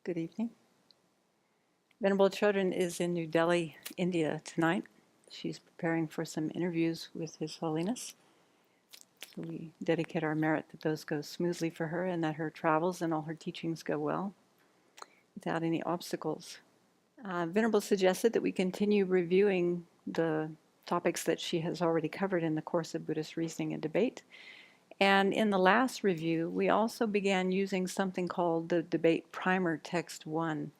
Good evening. Venerable Chodron is in New Delhi, India tonight. She's preparing for some interviews with His Holiness. So we dedicate our merit that those go smoothly for her and that her travels and all her teachings go well without any obstacles. Venerable suggested that we continue reviewing the topics that she has already covered in the course of Buddhist reasoning and debate. And in the last review, we also began using something called the Debate Primer Text 1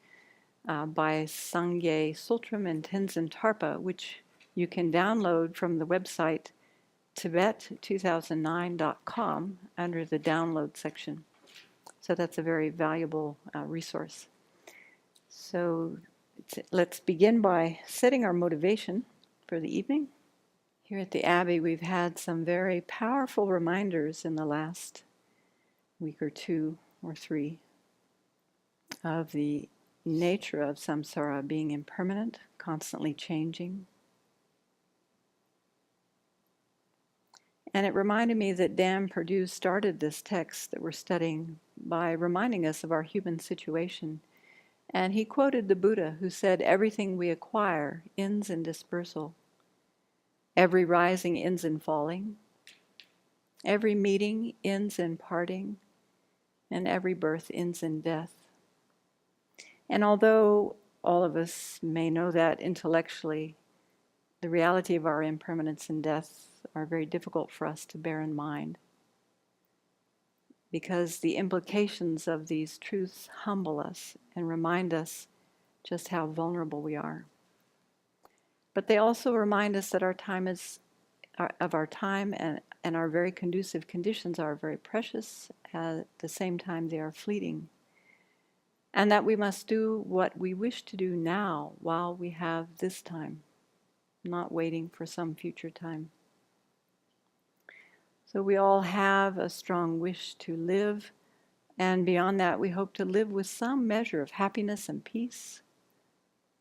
by Sangye Sultram and Tenzin Tarpa, which you can download from the website tibet2009.com under the download section. So that's a very valuable resource. So let's begin by setting our motivation for the evening. Here at the Abbey, we've had some very powerful reminders in the last week or two or three of the nature of samsara being impermanent, constantly changing. And it reminded me that Dan Perdue started this text that we're studying by reminding us of our human situation. And he quoted the Buddha, who said, "Everything we acquire ends in dispersal. Every rising ends in falling. Every meeting ends in parting. And every birth ends in death." And although all of us may know that intellectually, the reality of our impermanence and death are very difficult for us to bear in mind, because the implications of these truths humble us and remind us just how vulnerable we are. But they also remind us that our time and our very conducive conditions are very precious. At the same time, they are fleeting. And that we must do what we wish to do now while we have this time, not waiting for some future time. So we all have a strong wish to live, and beyond that, we hope to live with some measure of happiness and peace,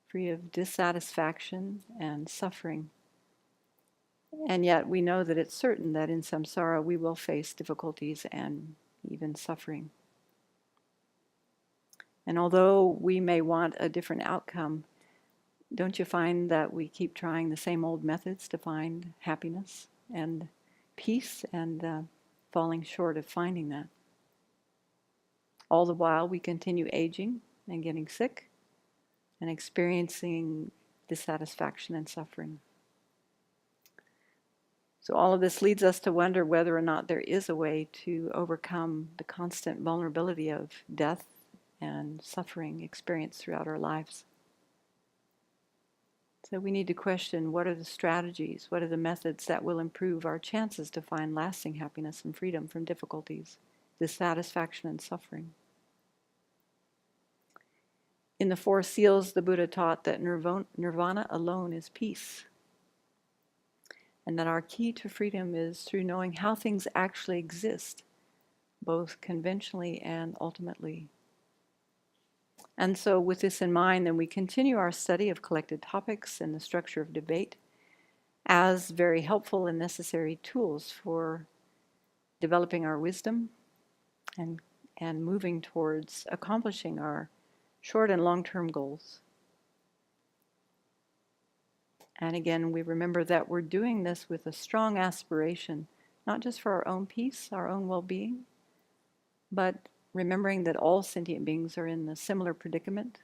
free of dissatisfaction and suffering. And yet we know that it's certain that in samsara we will face difficulties and even suffering. And although we may want a different outcome, don't you find that we keep trying the same old methods to find happiness and peace and falling short of finding that? All the while we continue aging and getting sick and experiencing dissatisfaction and suffering. So all of this leads us to wonder whether or not there is a way to overcome the constant vulnerability of death and suffering experienced throughout our lives. So we need to question, what are the strategies, what are the methods that will improve our chances to find lasting happiness and freedom from difficulties, dissatisfaction and suffering? In the Four Seals, the Buddha taught that nirvana alone is peace, and that our key to freedom is through knowing how things actually exist, both conventionally and ultimately. And so with this in mind, then we continue our study of collected topics and the structure of debate as very helpful and necessary tools for developing our wisdom and moving towards accomplishing our short and long-term goals. And again, we remember that we're doing this with a strong aspiration, not just for our own peace, our own well-being, but remembering that all sentient beings are in a similar predicament,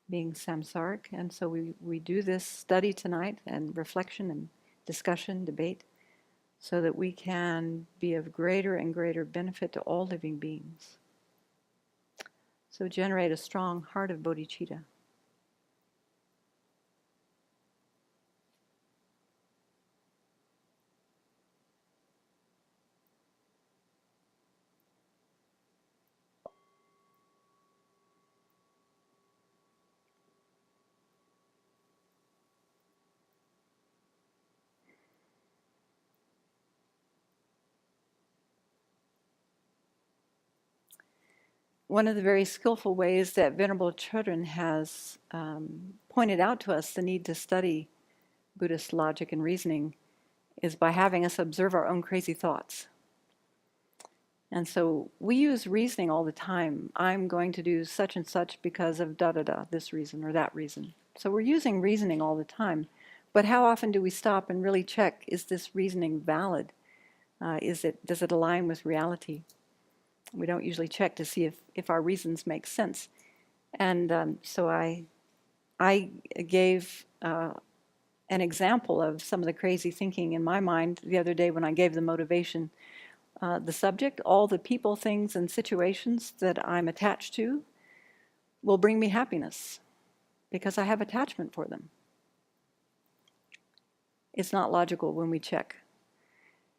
being samsaric. And so we do this study tonight and reflection and discussion, debate, so that we can be of greater and greater benefit to all living beings. So generate a strong heart of bodhicitta. One of the very skillful ways that Venerable Chodron has pointed out to us the need to study Buddhist logic and reasoning is by having us observe our own crazy thoughts. And so we use reasoning all the time. I'm going to do such and such because of da-da-da, this reason or that reason. So we're using reasoning all the time. But how often do we stop and really check, is this reasoning valid? Does it align with reality? We don't usually check to see if our reasons make sense. And so I gave an example of some of the crazy thinking in my mind the other day when I gave the motivation. The subject, all the people, things, and situations that I'm attached to will bring me happiness because I have attachment for them. It's not logical when we check.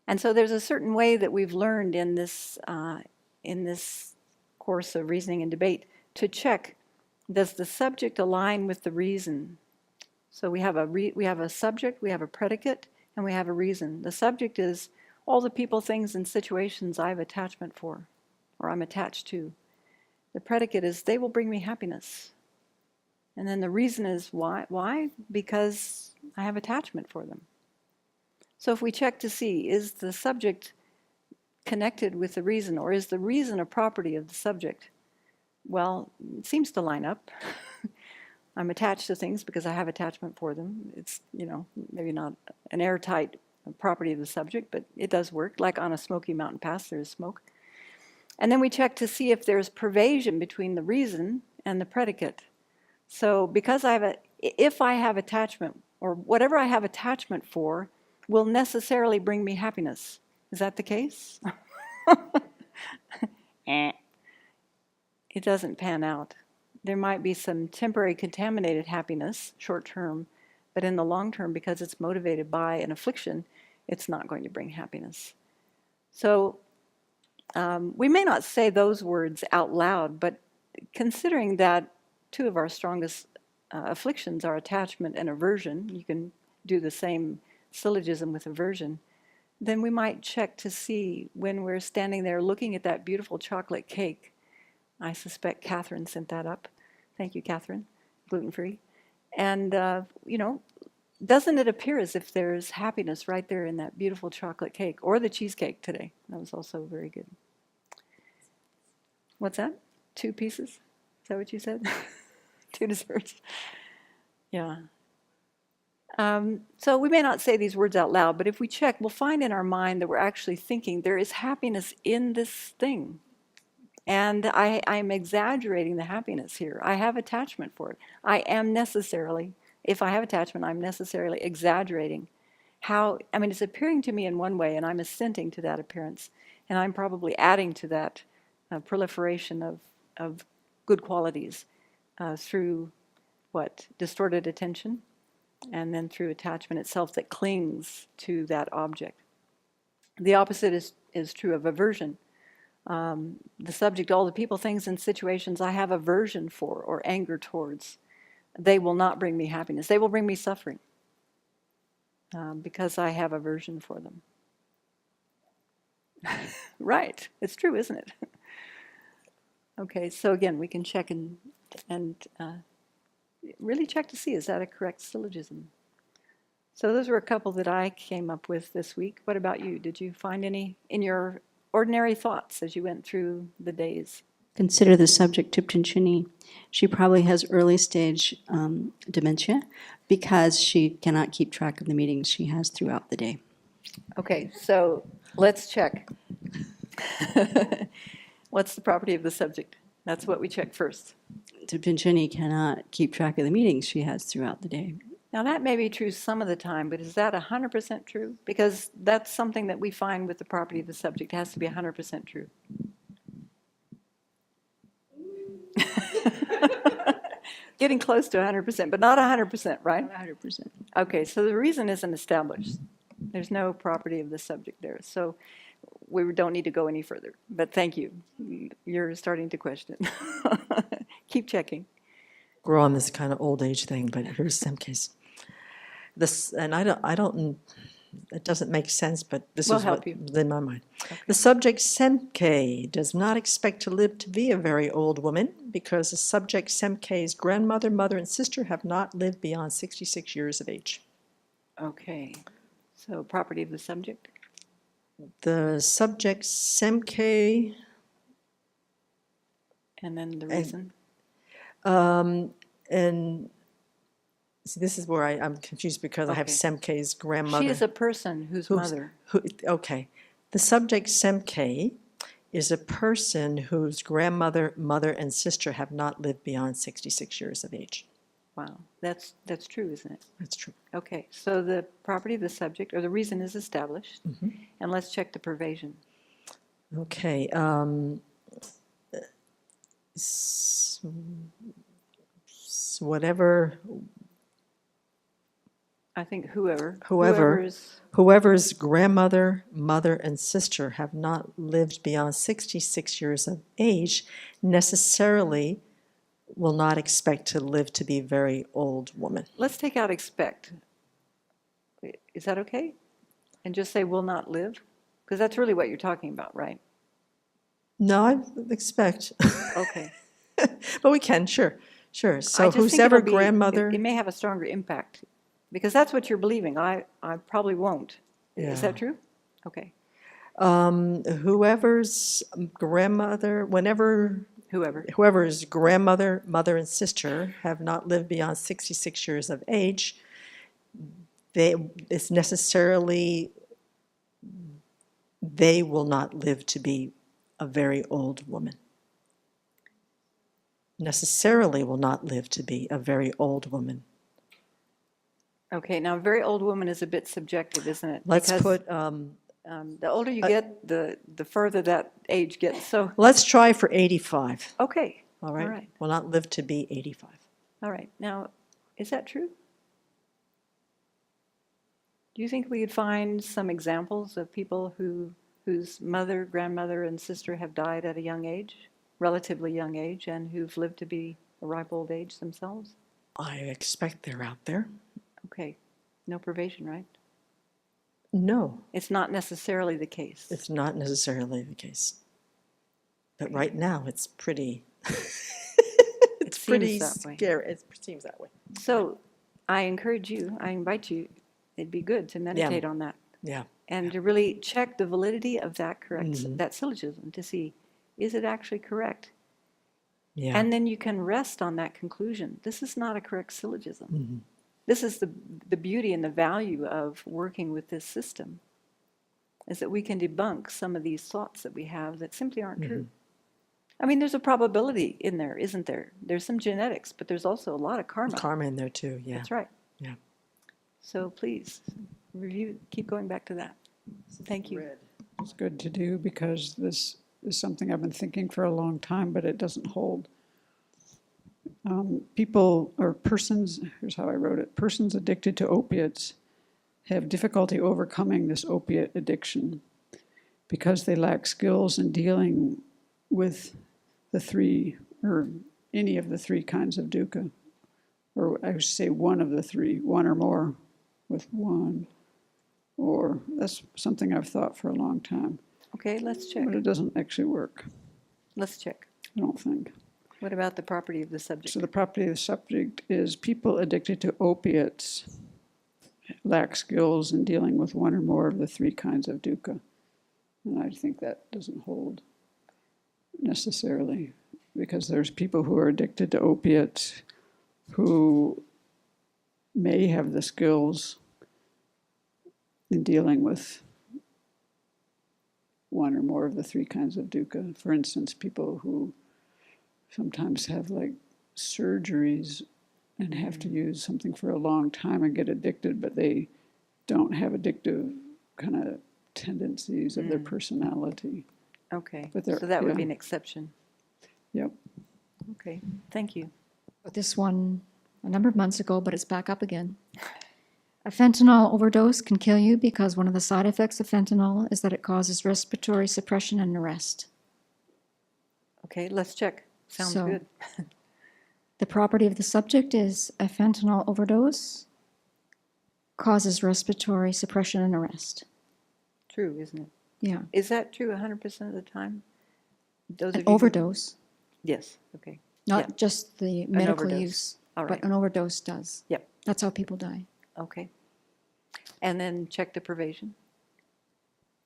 And so there's a certain way that we've learned in this course of reasoning and debate to check, does the subject align with the reason? So we have a subject, we have a predicate, and we have a reason. The subject is all the people, things, and situations I have attachment for, or I'm attached to. The predicate is they will bring me happiness. And then the reason is why? Why? Because I have attachment for them. So if we check to see, is the subject connected with the reason, or is the reason a property of the subject? Well, it seems to line up. I'm attached to things because I have attachment for them. It's, maybe not an airtight property of the subject, but it does work. Like on a smoky mountain pass, there's smoke. And then we check to see if there's pervasion between the reason and the predicate. So because if I have attachment, or whatever I have attachment for, will necessarily bring me happiness. Is that the case? It doesn't pan out. There might be some temporary contaminated happiness, short term, but in the long term, because it's motivated by an affliction, it's not going to bring happiness. So we may not say those words out loud, but considering that two of our strongest afflictions are attachment and aversion, you can do the same syllogism with aversion, then we might check to see when we're standing there looking at that beautiful chocolate cake. I suspect Catherine sent that up. Thank you, Catherine. Gluten-free. And, doesn't it appear as if there's happiness right there in that beautiful chocolate cake, or the cheesecake today? That was also very good. What's that? 2 pieces? Is that what you said? 2 desserts. Yeah. So we may not say these words out loud, but if we check, we'll find in our mind that we're actually thinking there is happiness in this thing. And I'm exaggerating the happiness here. I have attachment for it. If I have attachment, I'm necessarily exaggerating it's appearing to me in one way, and I'm assenting to that appearance. And I'm probably adding to that proliferation of good qualities through distorted attention, and then through attachment itself that clings to that object. The opposite is true of aversion. The subject, all the people, things, and situations I have aversion for or anger towards, they will not bring me happiness. They will bring me suffering because I have aversion for them. Right. It's true, isn't it? Okay, so again, we can check and really check to see, is that a correct syllogism? So those were a couple that I came up with this week. What about you? Did you find any in your ordinary thoughts as you went through the days? Consider the subject Tipton-Chini. She probably has early stage dementia because she cannot keep track of the meetings she has throughout the day. Okay, so let's check. What's the property of the subject? That's what we check first. Tipton-Chini cannot keep track of the meetings she has throughout the day. Now that may be true some of the time, but is that 100% true? Because that's something that we find with the property of the subject. It has to be 100% true. Getting close to 100%, but not 100%, right? Not 100%. Okay, so the reason isn't established. There's no property of the subject there. So we don't need to go any further. But thank you. You're starting to question. Keep checking. We're on this kind of old age thing, but here's some case. This, and I don't, it doesn't make sense, but this We'll is help what you. in my mind. Okay. The subject Semke does not expect to live to be a very old woman because the subject Semke's grandmother, mother, and sister have not lived beyond 66 years of age. Okay, so property of the subject? The subject, Semke, And then the reason? and see, this is where I'm confused because I have Okay. Semke's grandmother. She is a person whose mother. Okay. The subject, Semke, is a person whose grandmother, mother, and sister have not lived beyond 66 years of age. Wow, that's true, isn't it? That's true. Okay, so the property of the subject, or the reason is established, Mm-hmm. and let's check the pervasion. Okay. Whatever, I think whoever Whoever. is, whoever's grandmother, mother, and sister have not lived beyond 66 years of age necessarily will not expect to live to be a very old woman. let's take out expect. Is that okay? And just say will not live? Because that's really what you're talking about, right? No, I expect. Okay. But we can, sure. So I just think whosever it'll be- grandmother. It may have a stronger impact, because that's what you're believing. I probably won't. Is Yeah. that true? Okay, Whoever's grandmother, whoever's grandmother, mother, and sister have not lived beyond 66 years of age, it's necessarily, they will not live to be a very old woman. Necessarily will not live to be a very old woman. okay, now, a very old woman is a bit subjective, isn't it? Let's Because, put, the older you get, the further that age gets, so, let's try for 85, okay. all right? All right. Will not live to be 85. All right, now, is that true? Do you think we could find some examples of people whose mother, grandmother, and sister have died at a young age, relatively young age, and who've lived to be a ripe old age themselves? I expect they're out there. Okay, no pervasion, right? No, It's not necessarily the case. it's not necessarily the case. But right now, it's pretty, it's seems pretty that way. scary. It seems that way. So I encourage you, I invite you, it'd be good to meditate on that Yeah. and to really check the validity of that Mhm. that syllogism to see, is it actually correct? Yeah. And then you can rest on that conclusion. This is not a correct syllogism. Mhm. This is the beauty and the value of working with this system, is that we can debunk some of these thoughts that we have that simply aren't true. I mean, there's a probability in there, isn't there? There's some genetics, but there's also a lot of karma. Karma in there too, yeah. That's right. Yeah. So please, review, keep going back to that. Thank you. It's good to do because this is something I've been thinking for a long time, but it doesn't hold. People or persons, here's how I wrote it, persons addicted to opiates have difficulty overcoming this opiate addiction because they lack skills in dealing with the three, or any of the three kinds of dukkha. Or I should say one of the three, one or more with one. Or that's something I've thought for a long time, Okay, let's check. but it doesn't actually work, Let's check. I don't think. What about the property of the subject? So the property of the subject is people addicted to opiates lack skills in dealing with one or more of the three kinds of dukkha. And I think that doesn't hold necessarily, because there's people who are addicted to opiates who may have the skills in dealing with one or more of the three kinds of dukkha. For instance, people who sometimes have like surgeries and have to use something for a long time and get addicted, but they don't have addictive kind of tendencies of their personality. Okay, But there- so that would yeah. be an exception. Yep. Okay, thank you. But this one a number of months ago, but it's back up again. A fentanyl overdose can kill you because one of the side effects of fentanyl is that it causes respiratory suppression and arrest. Okay, let's check. Sounds So- good. The property of the subject is a fentanyl overdose causes respiratory suppression and arrest. True, isn't it? Yeah, Is that true 100% of the time? Those an of you who- overdose, Yes, okay. not Yeah. just the medical overdose. use, All but right, an overdose does. Yep. That's how people die. okay. And then check the pervasion.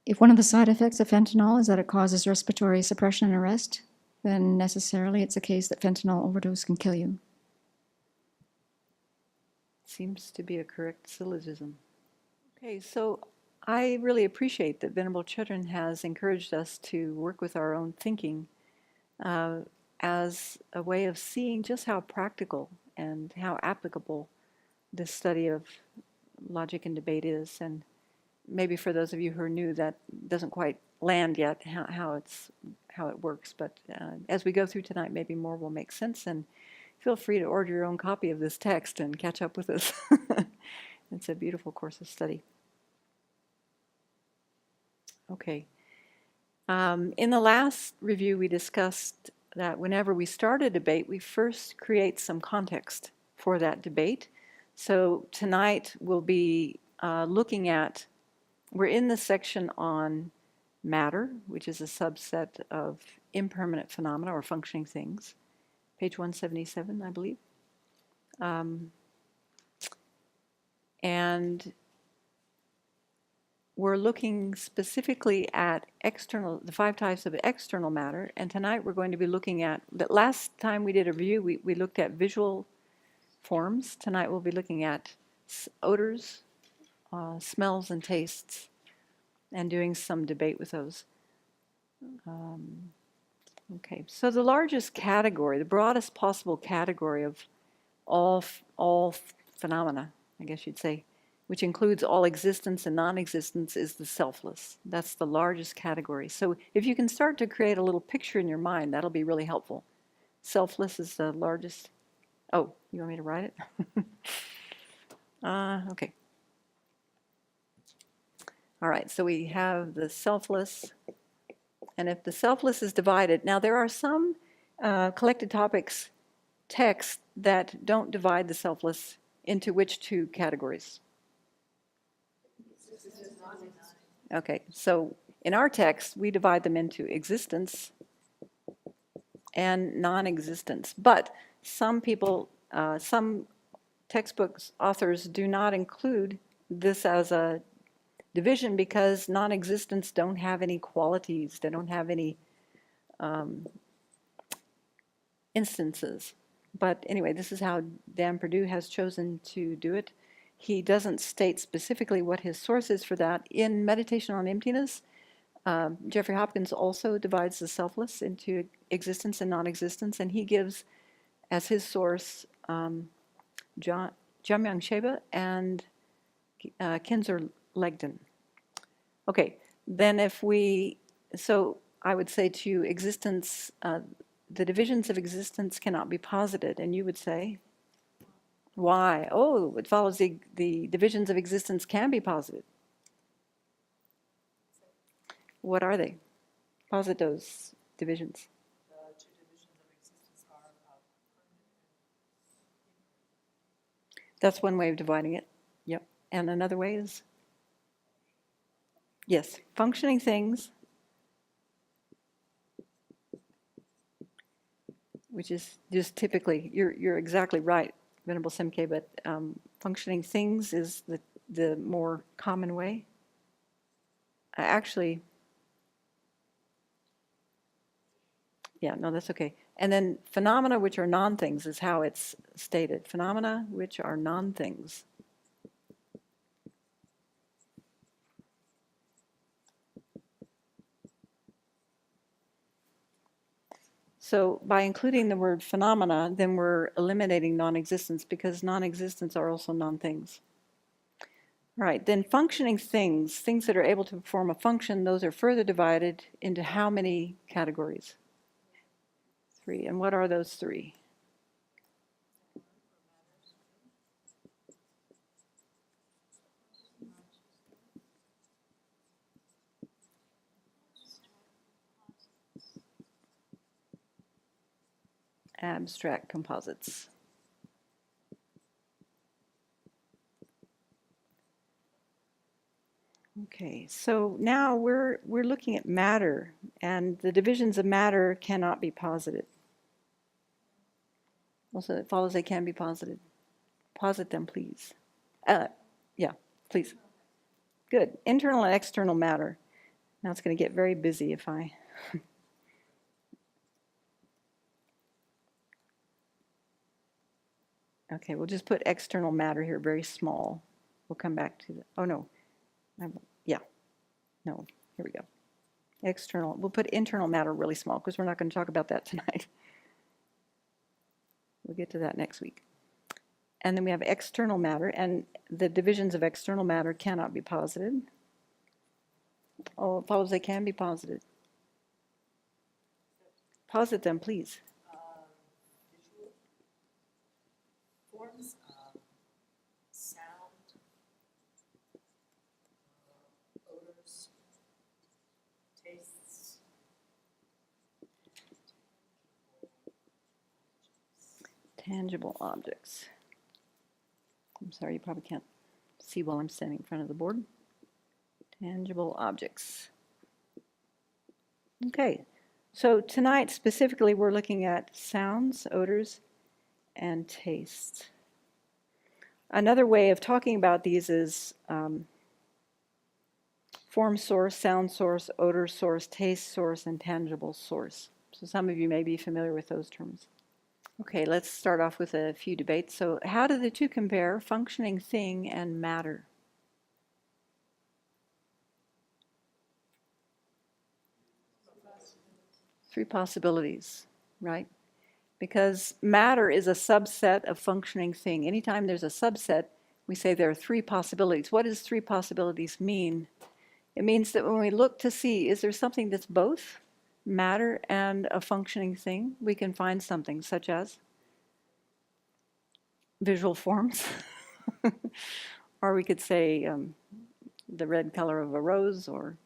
If one of the side effects of fentanyl is that it causes respiratory suppression and arrest, then necessarily it's a case that fentanyl overdose can kill you. Seems to be a correct syllogism. Okay, so I really appreciate that Venerable Children has encouraged us to work with our own thinking as a way of seeing just how practical and how applicable this study of logic and debate is. And maybe for those of you who are new, that doesn't quite land yet how it works. But as we go through tonight, maybe more will make sense. And feel free to order your own copy of this text and catch up with us. It's a beautiful course of study. Okay. In the last review, we discussed that whenever we start a debate, we first create some context for that debate. So tonight we'll be looking at, we're in the section on matter, which is a subset of impermanent phenomena or functioning things, page 177, I believe. And we're looking specifically at the 5 types of external matter. And tonight we're going to be looking at, the last time we did a review, we looked at visual forms. Tonight we'll be looking at odors, smells and tastes, and doing some debate with those. Okay, so the largest category, the broadest possible category of all phenomena, I guess you'd say, which includes all existence and non-existence, is the selfless. That's the largest category. So if you can start to create a little picture in your mind, that'll be really helpful. Selfless is the largest. Oh, you want me to write it? Okay. All right, so we have the selfless. And if the selfless is divided, now there are some collected topics texts that don't divide the selfless into which 2 categories? Okay, so in our text, we divide them into existence and non-existence. But some people, some textbooks authors do not include this as a division because non-existence don't have any qualities. They don't have any instances. But anyway, this is how Dan Perdue has chosen to do it. He doesn't state specifically what his source is for that. In Meditation on Emptiness, Jeffrey Hopkins also divides the selfless into existence and non-existence, and he gives as his source Jamyang Sheba and Kinzer Legden. Okay, then so I would say to you, existence, the divisions of existence cannot be posited, and you would say, why? Oh, it follows the divisions of existence can be posited. What are they? Posit those divisions. The 2 divisions of existence are That's one way of dividing it. Yep. And another way is? Yes, functioning things, which is just typically, you're exactly right, Venerable Simke, but functioning things is the more common way. Actually, yeah, no, that's okay. And then phenomena which are non-things is how it's stated. Phenomena which are non-things. So by including the word phenomena, then we're eliminating non-existence because non-existence are also non-things. All right, then functioning things that are able to perform a function, those are further divided into how many categories? 3. And what are those 3? Abstract composites. Okay, so now we're looking at matter, and the divisions of matter cannot be posited. Also, it follows they can be posited. Posit them, please. Yeah, please. Good. Internal and external matter. Now it's going to get very busy if I... Okay, we'll just put external matter here, very small. We'll come back to the, oh no, yeah, no, here we go. External, we'll put internal matter really small because we're not going to talk about that tonight. We'll get to that next week. And then we have external matter, and the divisions of external matter cannot be posited. Oh, it follows they can be posited. Posit them, please. Visual forms, sound, odors, tastes, Tangible objects. I'm sorry, you probably can't see while I'm standing in front of the board. Tangible objects. Okay, so tonight specifically we're looking at sounds, odors, and tastes. Another way of talking about these is form source, sound source, odor source, taste source, and tangible source. So some of you may be familiar with those terms. Okay, let's start off with a few debates. So how do the two compare, functioning thing and matter? Three possibilities, right? Because matter is a subset of functioning thing. Anytime there's a subset, we say there are three possibilities. What does three possibilities mean? It means that when we look to see, is there something that's both matter and a functioning thing, we can find something such as visual forms. Or we could say the red color of a rose, or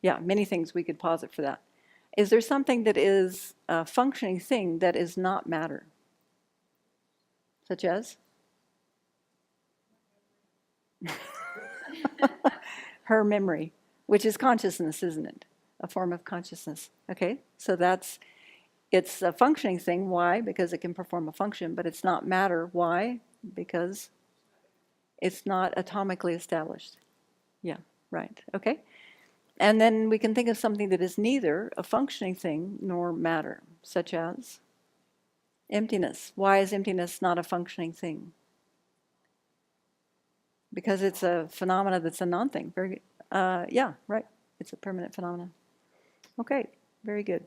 yeah, many things we could posit for that. Is there something that is a functioning thing that is not matter? Such as? Her memory, which is consciousness, isn't it? A form of consciousness. Okay, so it's a functioning thing. Why? Because it can perform a function, but it's not matter. Why? Because it's not atomically established. Yeah, right. Okay. And then we can think of something that is neither a functioning thing nor matter, such as emptiness. Why is emptiness not a functioning thing? Because it's a phenomena that's a non-thing. Very, yeah, right. It's a permanent phenomenon. Okay, very good.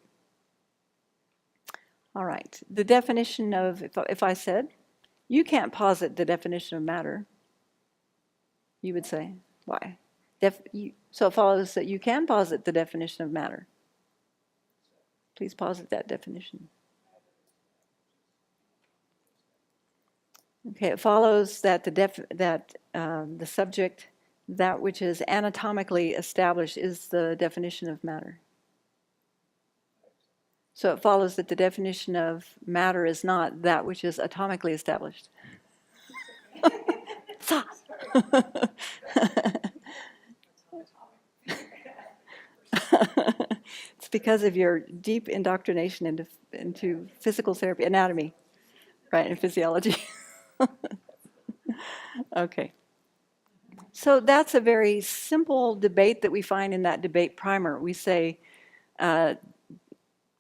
All right. The definition of, if I said, you can't posit the definition of matter, you would say, why? So it follows that you can posit the definition of matter. Please posit that definition. Okay, it follows that the subject, that which is anatomically established, is the definition of matter. So it follows that the definition of matter is not that which is atomically established. It's because of your deep indoctrination into physical therapy, anatomy, right, and physiology. Okay. So that's a very simple debate that we find in that debate primer. We say,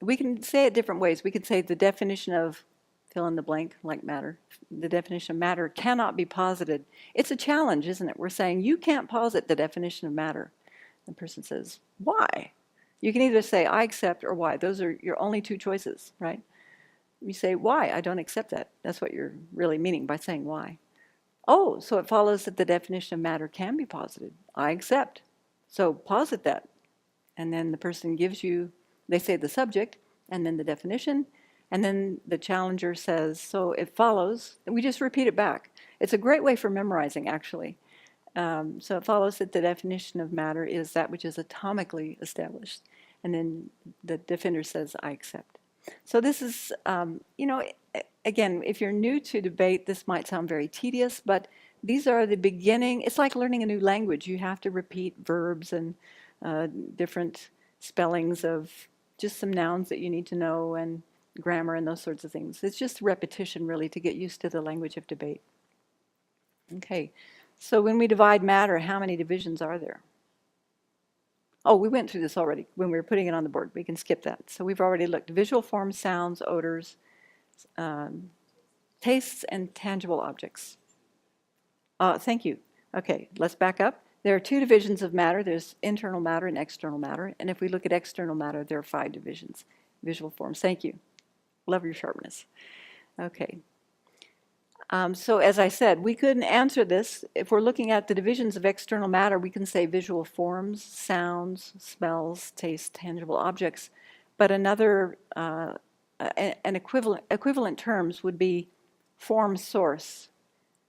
we can say it different ways. We could say the definition of fill in the blank, like matter. The definition of matter cannot be posited. It's a challenge, isn't it? We're saying you can't posit the definition of matter. The person says, why? You can either say, I accept, or why. Those are your only two choices, right? You say, why? I don't accept that. That's what you're really meaning by saying why. Oh, so it follows that the definition of matter can be posited. I accept. So posit that. And then the person gives you, they say the subject, and then the definition, and then the challenger says, so it follows, and we just repeat it back. It's a great way for memorizing, actually. So it follows that the definition of matter is that which is atomically established. And then the defender says, I accept. So this is, again, if you're new to debate, this might sound very tedious, but these are the beginning. It's like learning a new language. You have to repeat verbs and different spellings of just some nouns that you need to know, and grammar and those sorts of things. It's just repetition, really, to get used to the language of debate. Okay, so when we divide matter, how many divisions are there? Oh, we went through this already when we were putting it on the board. We can skip that. So we've already looked. Visual forms, sounds, odors, tastes, and tangible objects. Thank you. Okay, let's back up. There are two divisions of matter. There's internal matter and external matter. And if we look at external matter, there are 5 divisions. Visual forms. Thank you. Love your sharpness. Okay. So as I said, we couldn't answer this. If we're looking at the divisions of external matter, we can say visual forms, sounds, smells, tastes, tangible objects. But another, an equivalent terms would be form source,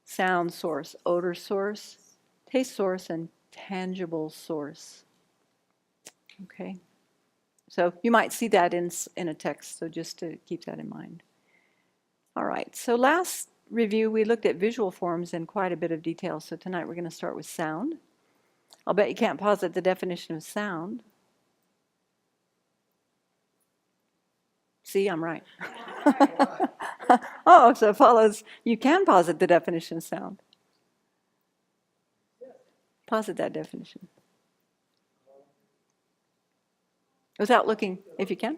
sound source, odor source, taste source, and tangible source. Okay. So you might see that in a text, so just to keep that in mind. All right, so last review, we looked at visual forms in quite a bit of detail. So tonight we're going to start with sound. I'll bet you can't posit the definition of sound. See, I'm right. Oh, so it follows you can posit the definition of sound. Posit that definition. Without looking, if you can.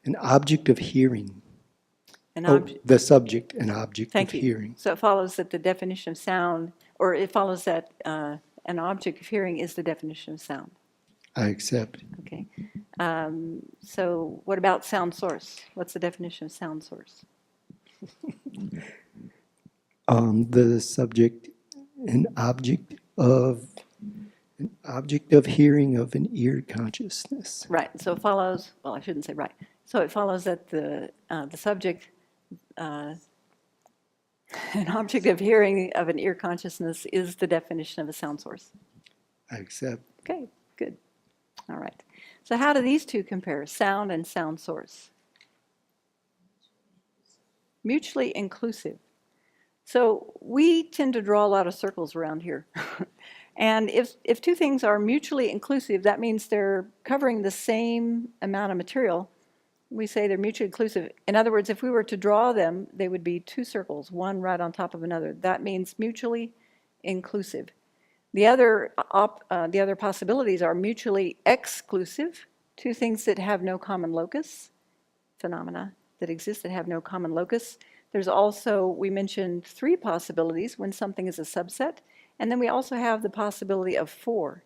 An object of hearing. An Oh, object. the subject, an object Thank of you. hearing. So it follows that the definition of sound, or it follows that an object of hearing is the definition of sound. I accept. Okay. So what about sound source? What's the definition of sound source? The subject, an object of hearing of an ear consciousness. Right. So it follows. Well, I shouldn't say right. So it follows that the subject, an object of hearing of an ear consciousness, is the definition of a sound source. I accept. Okay. Good. All right. So how do these two compare? Sound and sound source. Mutually inclusive. So we tend to draw a lot of circles around here. And if two things are mutually inclusive, that means they're covering the same amount of material. We say they're mutually inclusive. In other words, if we were to draw them, they would be 2 circles, one right on top of another. That means mutually inclusive. The other possibilities are mutually exclusive, 2 things that have no common locus, phenomena that exist that have no common locus. There's also, we mentioned 3 possibilities when something is a subset. And then we also have the possibility of 4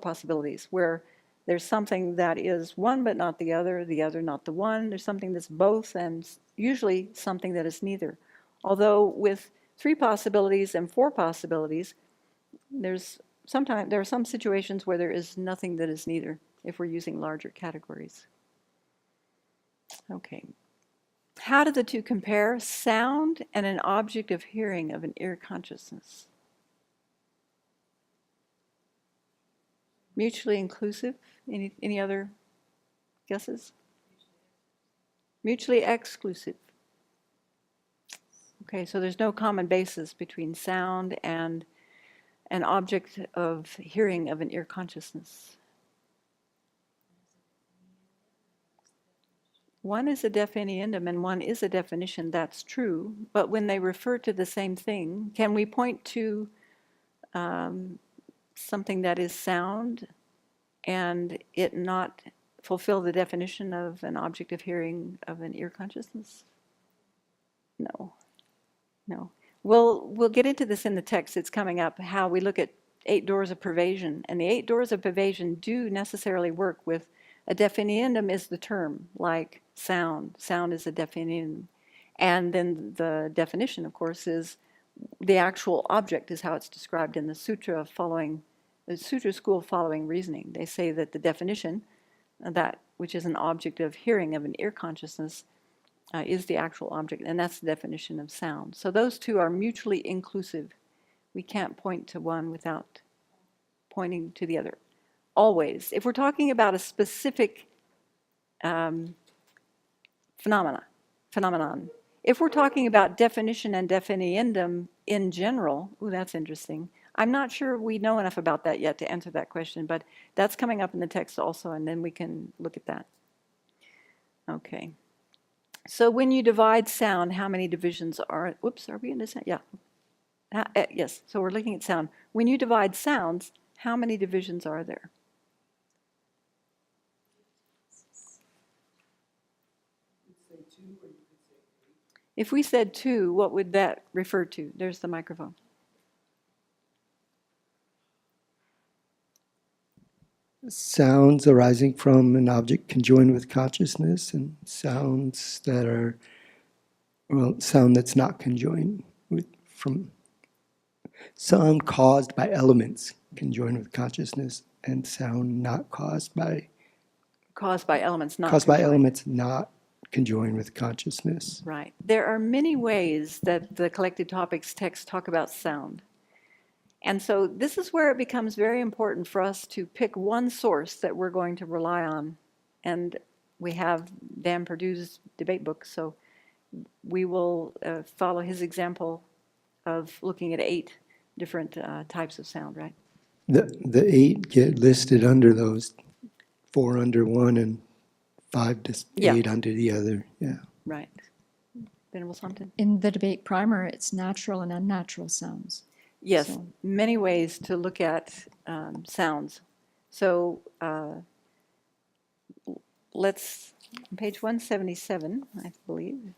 possibilities, where there's something that is one but not the other not the one. There's something that's both, and usually something that is neither. Although with 3 possibilities and 4 possibilities, there are some situations where there is nothing that is neither, if we're using larger categories. Okay. How do the two compare? Sound and an object of hearing of an ear consciousness. Mutually inclusive? Any other guesses? Mutually exclusive. Okay, so there's no common basis between sound and an object of hearing of an ear consciousness. One is a definiendum and one is a definition, that's true, but when they refer to the same thing, can we point to something that is sound and it not fulfill the definition of an object of hearing of an ear consciousness? No. We'll get into this in the text. It's coming up, how we look at 8 doors of pervasion. And the 8 doors of pervasion do necessarily work with a definiendum is the term, like sound. Sound is a definiendum. And then the definition, of course, is the actual object is how it's described in the sutra school following reasoning. They say that the definition, that which is an object of hearing of an ear consciousness, is the actual object, and that's the definition of sound. So those two are mutually inclusive. We can't point to one without pointing to the other. Always. If we're talking about a specific phenomenon. If we're talking about definition and definiendum in general, that's interesting. I'm not sure we know enough about that yet to answer that question, but that's coming up in the text also, and then we can look at that. Okay. So when you divide sound, how many divisions are, are we in this? Yeah. Yes, so we're looking at sound. When you divide sounds, how many divisions are there? If we said 2, what would that refer to? There's the microphone. Sounds arising from an object conjoined with consciousness, and sounds that are, well, sound that's not conjoined with, from sound caused by elements conjoined with consciousness, and sound not caused by Elements, not caused by conjoined. elements not conjoined with consciousness. Right. There are many ways that the collected topics texts talk about sound. And so this is where it becomes very important for us to pick one source that we're going to rely on. And we have Dan Perdue's debate book, so we will follow his example of looking at 8 different types of sound, right? The 8 get listed under those, 4 under one and 5 to 8 under the other. Yeah. Right. Venerable Samton? In the debate primer, it's natural and unnatural sounds. Yes, So- many ways to look at sounds. So let's, on page 177, I believe.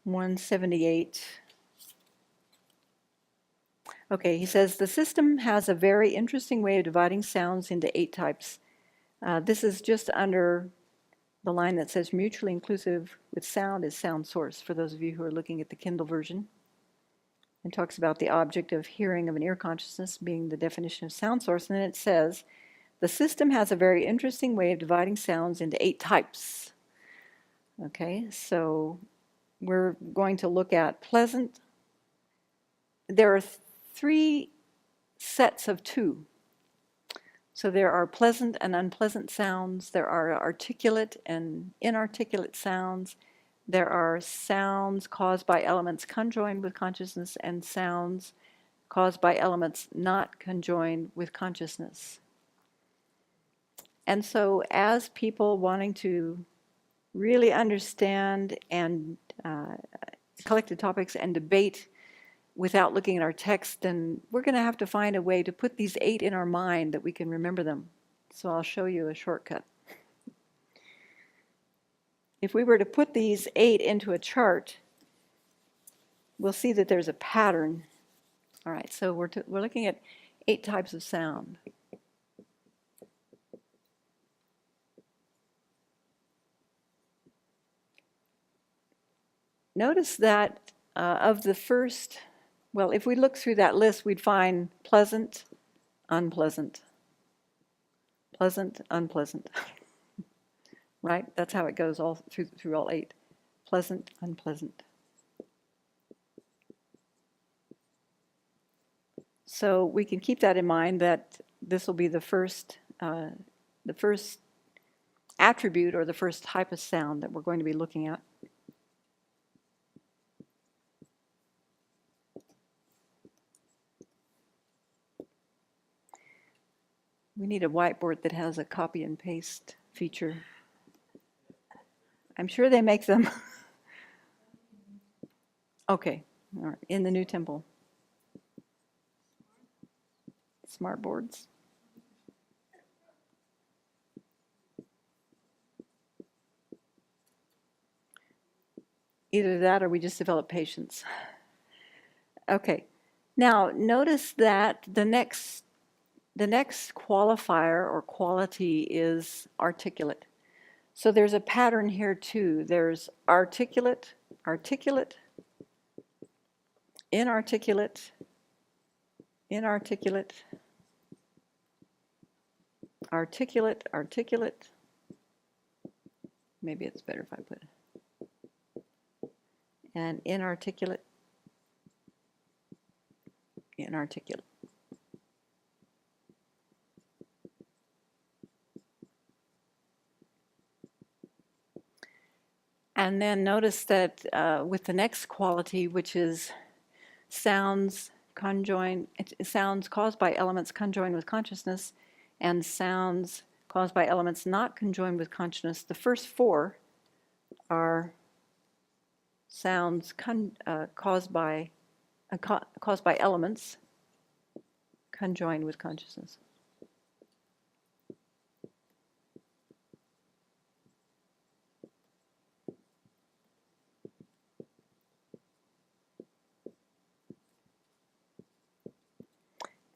178. Okay, he says, the system has a very interesting way of dividing sounds into 8 types. This is just under the line that says mutually inclusive with sound is sound source, for those of you who are looking at the Kindle version. And talks about the object of hearing of an ear consciousness being the definition of sound source. And then it says, the system has a very interesting way of dividing sounds into 8 types. Okay, so we're going to look at pleasant. There are 3 sets of 2. So there are pleasant and unpleasant sounds. There are articulate and inarticulate sounds. There are sounds caused by elements conjoined with consciousness and sounds caused by elements not conjoined with consciousness. And so as people wanting to really understand and collected topics and debate without looking at our text, then we're going to have to find a way to put these 8 in our mind that we can remember them. So I'll show you a shortcut. If we were to put these 8 into a chart, we'll see that there's a pattern. All right, so we're looking at 8 types of sound. Notice that of the first, well, if we look through that list, we'd find pleasant, unpleasant, pleasant, unpleasant. Right? That's how it goes all through all 8. Pleasant, unpleasant. So we can keep that in mind, that this will be the first attribute or the first type of sound that we're going to be looking at. We need a whiteboard that has a copy and paste feature. I'm sure they make them. Okay, all right. In the new temple. Smart boards. Either that or we just develop patience. Okay, now notice that the next qualifier or quality is articulate. So there's a pattern here too. There's articulate, articulate, inarticulate, inarticulate, articulate, articulate. Maybe it's better if I put and inarticulate, inarticulate. And then notice that with the next quality, which is sounds conjoined, sounds caused by elements conjoined with consciousness, and sounds caused by elements not conjoined with consciousness, the first 4 are sounds caused by elements conjoined with consciousness.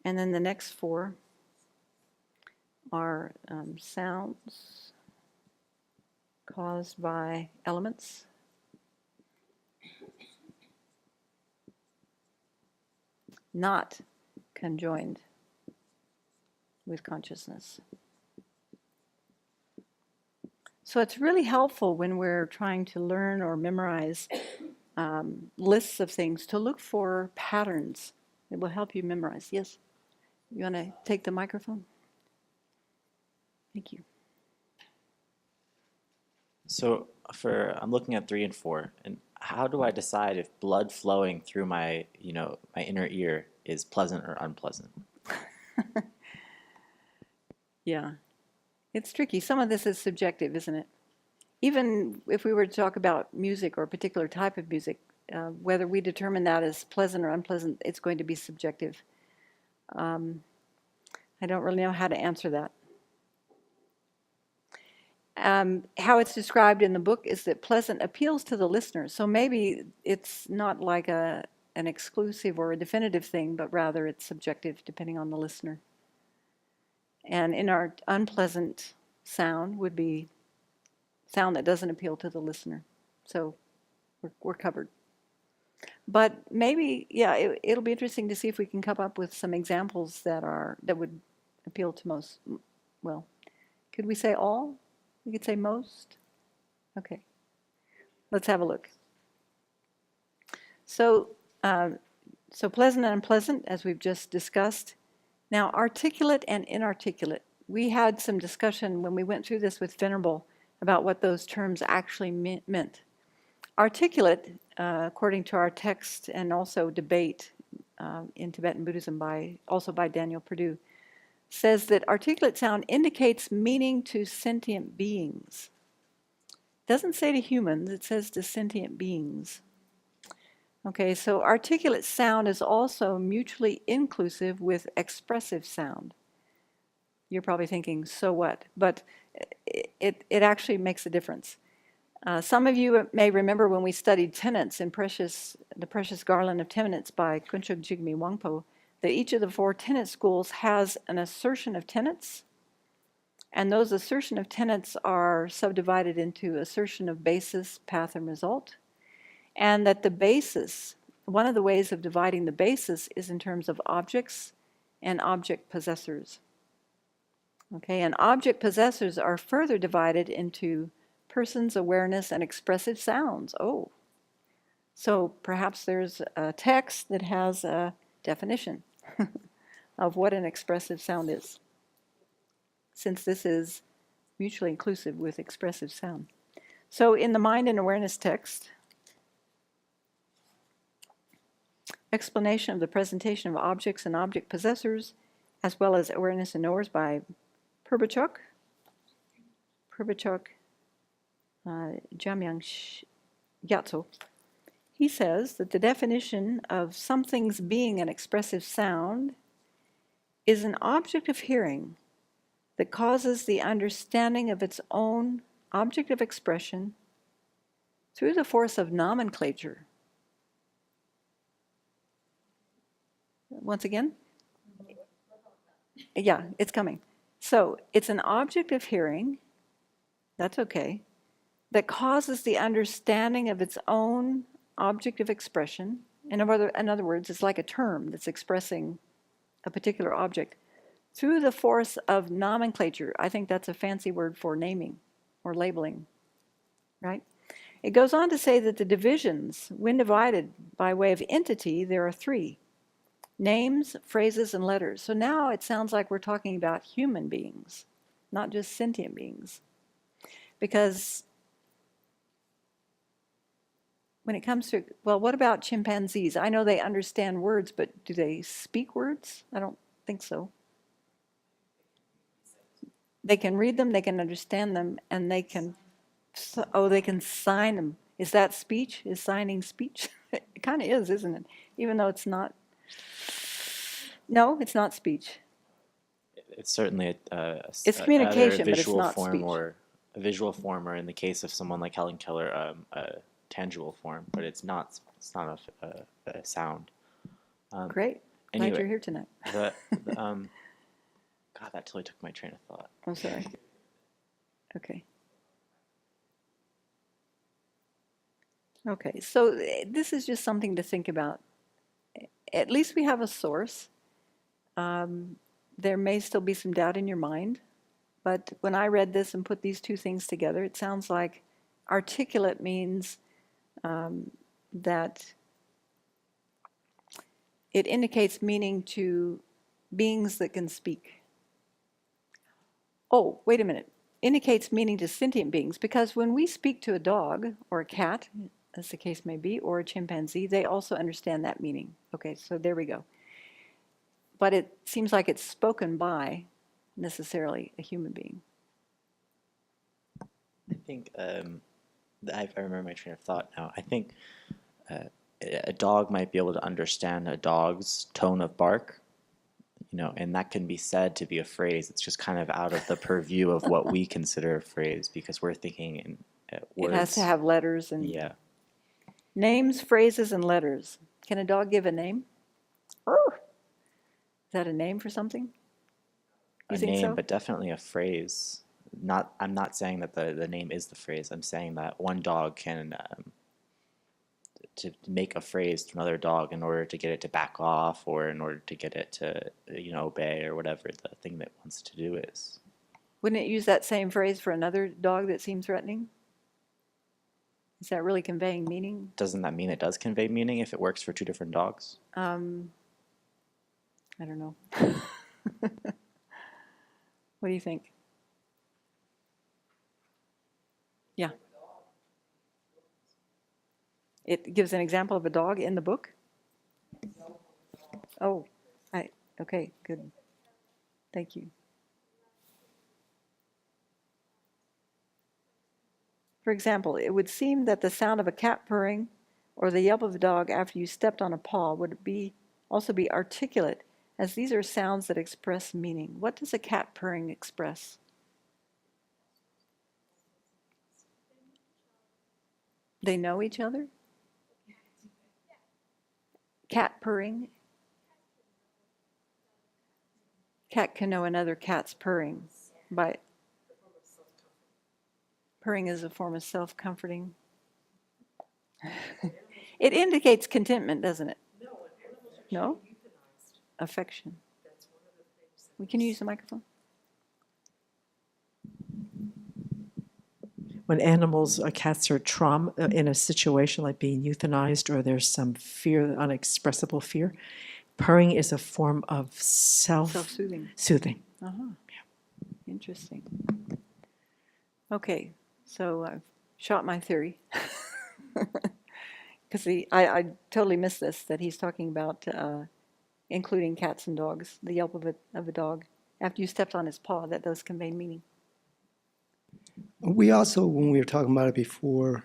And then the next four are sounds caused by elements, not conjoined with consciousness. So it's really helpful when we're trying to learn or memorize lists of things to look for patterns. It will help you memorize. Yes? You want to take the microphone? Thank you. So I'm looking at 3 and 4, and how do I decide if blood flowing through my inner ear is pleasant or unpleasant? Yeah, it's tricky. Some of this is subjective, isn't it? Even if we were to talk about music or a particular type of music, whether we determine that as pleasant or unpleasant, it's going to be subjective. I don't really know how to answer that. How it's described in the book is that pleasant appeals to the listener. So maybe it's not like an exclusive or a definitive thing, but rather it's subjective depending on the listener. And in our unpleasant sound would be sound that doesn't appeal to the listener. So we're covered. But maybe, yeah, it'll be interesting to see if we can come up with some examples that would appeal to most. Well, could we say all? We could say most? Okay. Let's have a look. So pleasant and unpleasant, as we've just discussed. Now, articulate and inarticulate. We had some discussion when we went through this with Venerable about what those terms actually meant. Articulate, according to our text and also debate in Tibetan Buddhism also by Daniel Perdue, says that articulate sound indicates meaning to sentient beings. It doesn't say to humans, it says to sentient beings. Okay, so articulate sound is also mutually inclusive with expressive sound. You're probably thinking, so what? But it actually makes a difference. Some of you may remember when we studied tenets in the Precious Garland of Tenets by Kunchuk Jigme Wangpo, that each of the 4 tenet schools has an assertion of tenets, and those assertion of tenets are subdivided into assertion of basis, path, and result. And that the basis, one of the ways of dividing the basis is in terms of objects and object possessors. Okay, and object possessors are further divided into persons, awareness, and expressive sounds. Oh, so perhaps there's a text that has a definition of what an expressive sound is, since this is mutually inclusive with expressive sound. So in the mind and awareness text, explanation of the presentation of objects and object possessors, as well as awareness and knowers by Purbachok Jamyang Gyatso. He says that the definition of something's being an expressive sound is an object of hearing that causes the understanding of its own object of expression through the force of nomenclature. Once again? Yeah, it's coming. So it's an object of hearing, that's okay, that causes the understanding of its own object of expression. In other words, it's like a term that's expressing a particular object through the force of nomenclature. I think that's a fancy word for naming or labeling, right? It goes on to say that the divisions, when divided by way of entity, there are 3. Names, phrases, and letters. So now it sounds like we're talking about human beings, not just sentient beings. Because when it comes to, well, what about chimpanzees? I know they understand words, but do they speak words? I don't think so. They can read them, they can understand them, and they can sign them. Is that speech? Is signing speech? It kind of is, isn't it? Even though it's not. No, it's not speech. It's certainly It's either a communication, but it's visual not form speech. or a visual form, or in the case of someone like Helen Keller, a tangible form. But it's not. It's not a sound. Great. Glad Anyway, you're here tonight. God, that totally took my train of thought. I'm sorry. Okay. Okay, so this is just something to think about. At least we have a source. There may still be some doubt in your mind, but when I read this and put these two things together, it sounds like articulate means that it indicates meaning to beings that can speak. Oh, wait a minute. Indicates meaning to sentient beings, because when we speak to a dog or a cat, as the case may be, or a chimpanzee, they also understand that meaning. Okay, so there we go. But it seems like it's spoken by necessarily a human being. I think I remember my train of thought now. I think a dog might be able to understand a dog's tone of bark, and that can be said to be a phrase. It's just kind of out of the purview of what we consider a phrase, because we're thinking in words. It has to have letters and Yeah. names, phrases, and letters. Can a dog give a name? Is that a name for something? You A think name, so? but definitely a phrase. I'm not saying that the name is the phrase. I'm saying that one dog can to make a phrase to another dog in order to get it to back off, or in order to get it to obey, or whatever the thing that it wants to do is. Wouldn't it use that same phrase for another dog that seemed threatening? Is that really conveying meaning? Doesn't that mean it does convey meaning if it works for two different dogs? I don't know. What do you think? Yeah. It gives an example of a dog in the book? Oh, okay, good. Thank you. For example, it would seem that the sound of a cat purring or the yelp of a dog after you stepped on a paw would also be articulate, as these are sounds that express meaning. What does a cat purring express? They know each other? Cat purring? Cat can know another cat's purring. Purring is a form of self-comforting. It indicates contentment, doesn't it? No? Affection. We can use the microphone. When animals, cats are in a situation like being euthanized, or there's some fear, unexpressible fear, purring is a form of Self-soothing. soothing. Interesting. Okay, so I've shot my theory. Because I totally missed this, that he's talking about including cats and dogs, the yelp of a dog. After you stepped on his paw, that does convey meaning. We also, when we were talking about it before,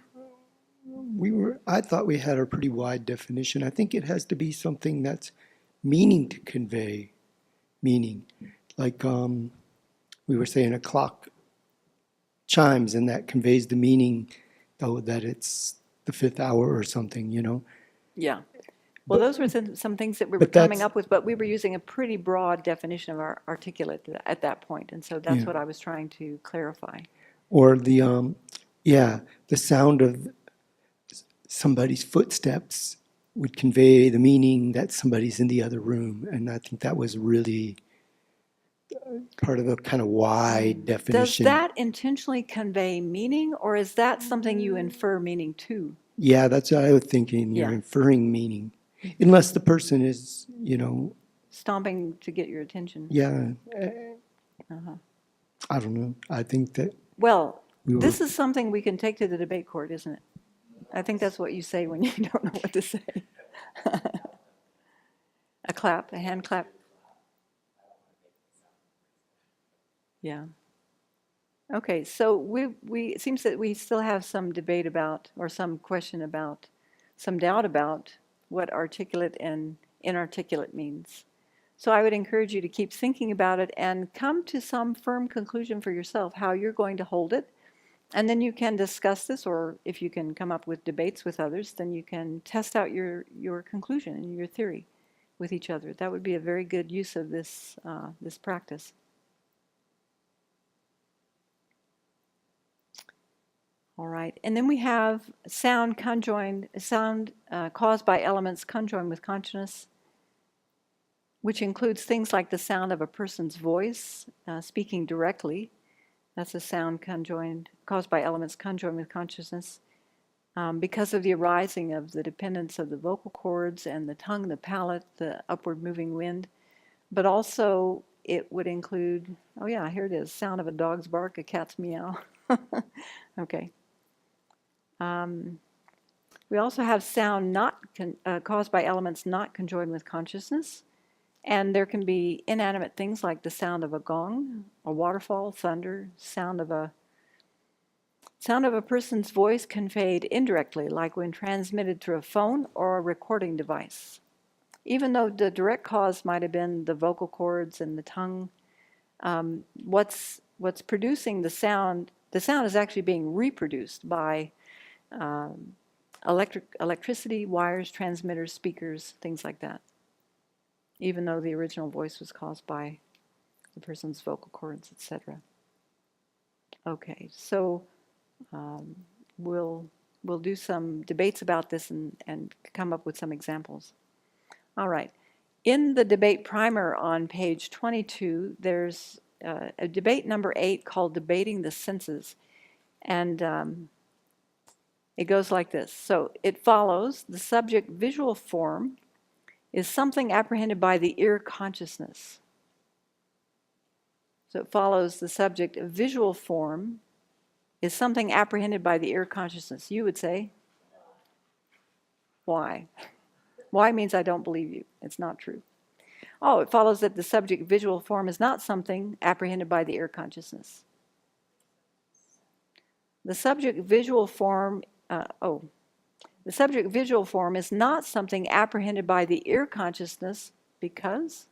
I thought we had a pretty wide definition. I think it has to be something that's meaning to convey meaning. Like we were saying, a clock chimes, and that conveys the meaning, though, that it's the 5th hour or something, Yeah. Well, those were some things that we were but coming that's- up with, but we were using a pretty broad definition of our articulate at that point, and so that's Yeah. what I was trying to clarify. Or the sound of somebody's footsteps would convey the meaning that somebody's in the other room. And I think that was really part of a kind of wide Does definition. that intentionally convey meaning, or is that something you infer meaning to? Yeah, that's what I was thinking. You're Yeah. inferring meaning. Unless the person is, Stomping to get your attention. yeah, Uh-huh. I don't know. I think that Well, we were, this is something we can take to the debate court, isn't it? I think that's what you say when you don't know what to say. A clap, a hand clap. Yeah. Okay, so it seems that we still have some debate about, or some question about, some doubt about what articulate and inarticulate means. So I would encourage you to keep thinking about it and come to some firm conclusion for yourself how you're going to hold it. And then you can discuss this, or if you can come up with debates with others, then you can test out your conclusion and your theory with each other. That would be a very good use of this, this practice. All right, and then we have sound caused by elements conjoined with consciousness, which includes things like the sound of a person's voice, speaking directly. That's a sound caused by elements conjoined with consciousness, because of the arising of the dependence of the vocal cords and the tongue, the palate, the upward moving wind. But also it would include, oh yeah, here it is, sound of a dog's bark, a cat's meow. Okay. We also have sound caused by elements not conjoined with consciousness. And there can be inanimate things like the sound of a gong, a waterfall, thunder, sound of a person's voice conveyed indirectly, like when transmitted through a phone or a recording device. Even though the direct cause might have been the vocal cords and the tongue, what's producing the sound is actually being reproduced by electricity, wires, transmitters, speakers, things like that, even though the original voice was caused by the person's vocal cords, etc. Okay, so we'll do some debates about this and come up with some examples. All right. In the debate primer on page 22, there's a debate number 8 called Debating the Senses. And it goes like this. So it follows the subject visual form is something apprehended by the ear consciousness. So it follows the subject visual form is something apprehended by the ear consciousness. You would say, why? Why means I don't believe you. It's not true. Oh, it follows that the subject visual form is not something apprehended by the ear consciousness. The subject visual form, the subject visual form is not something apprehended by the ear consciousness because?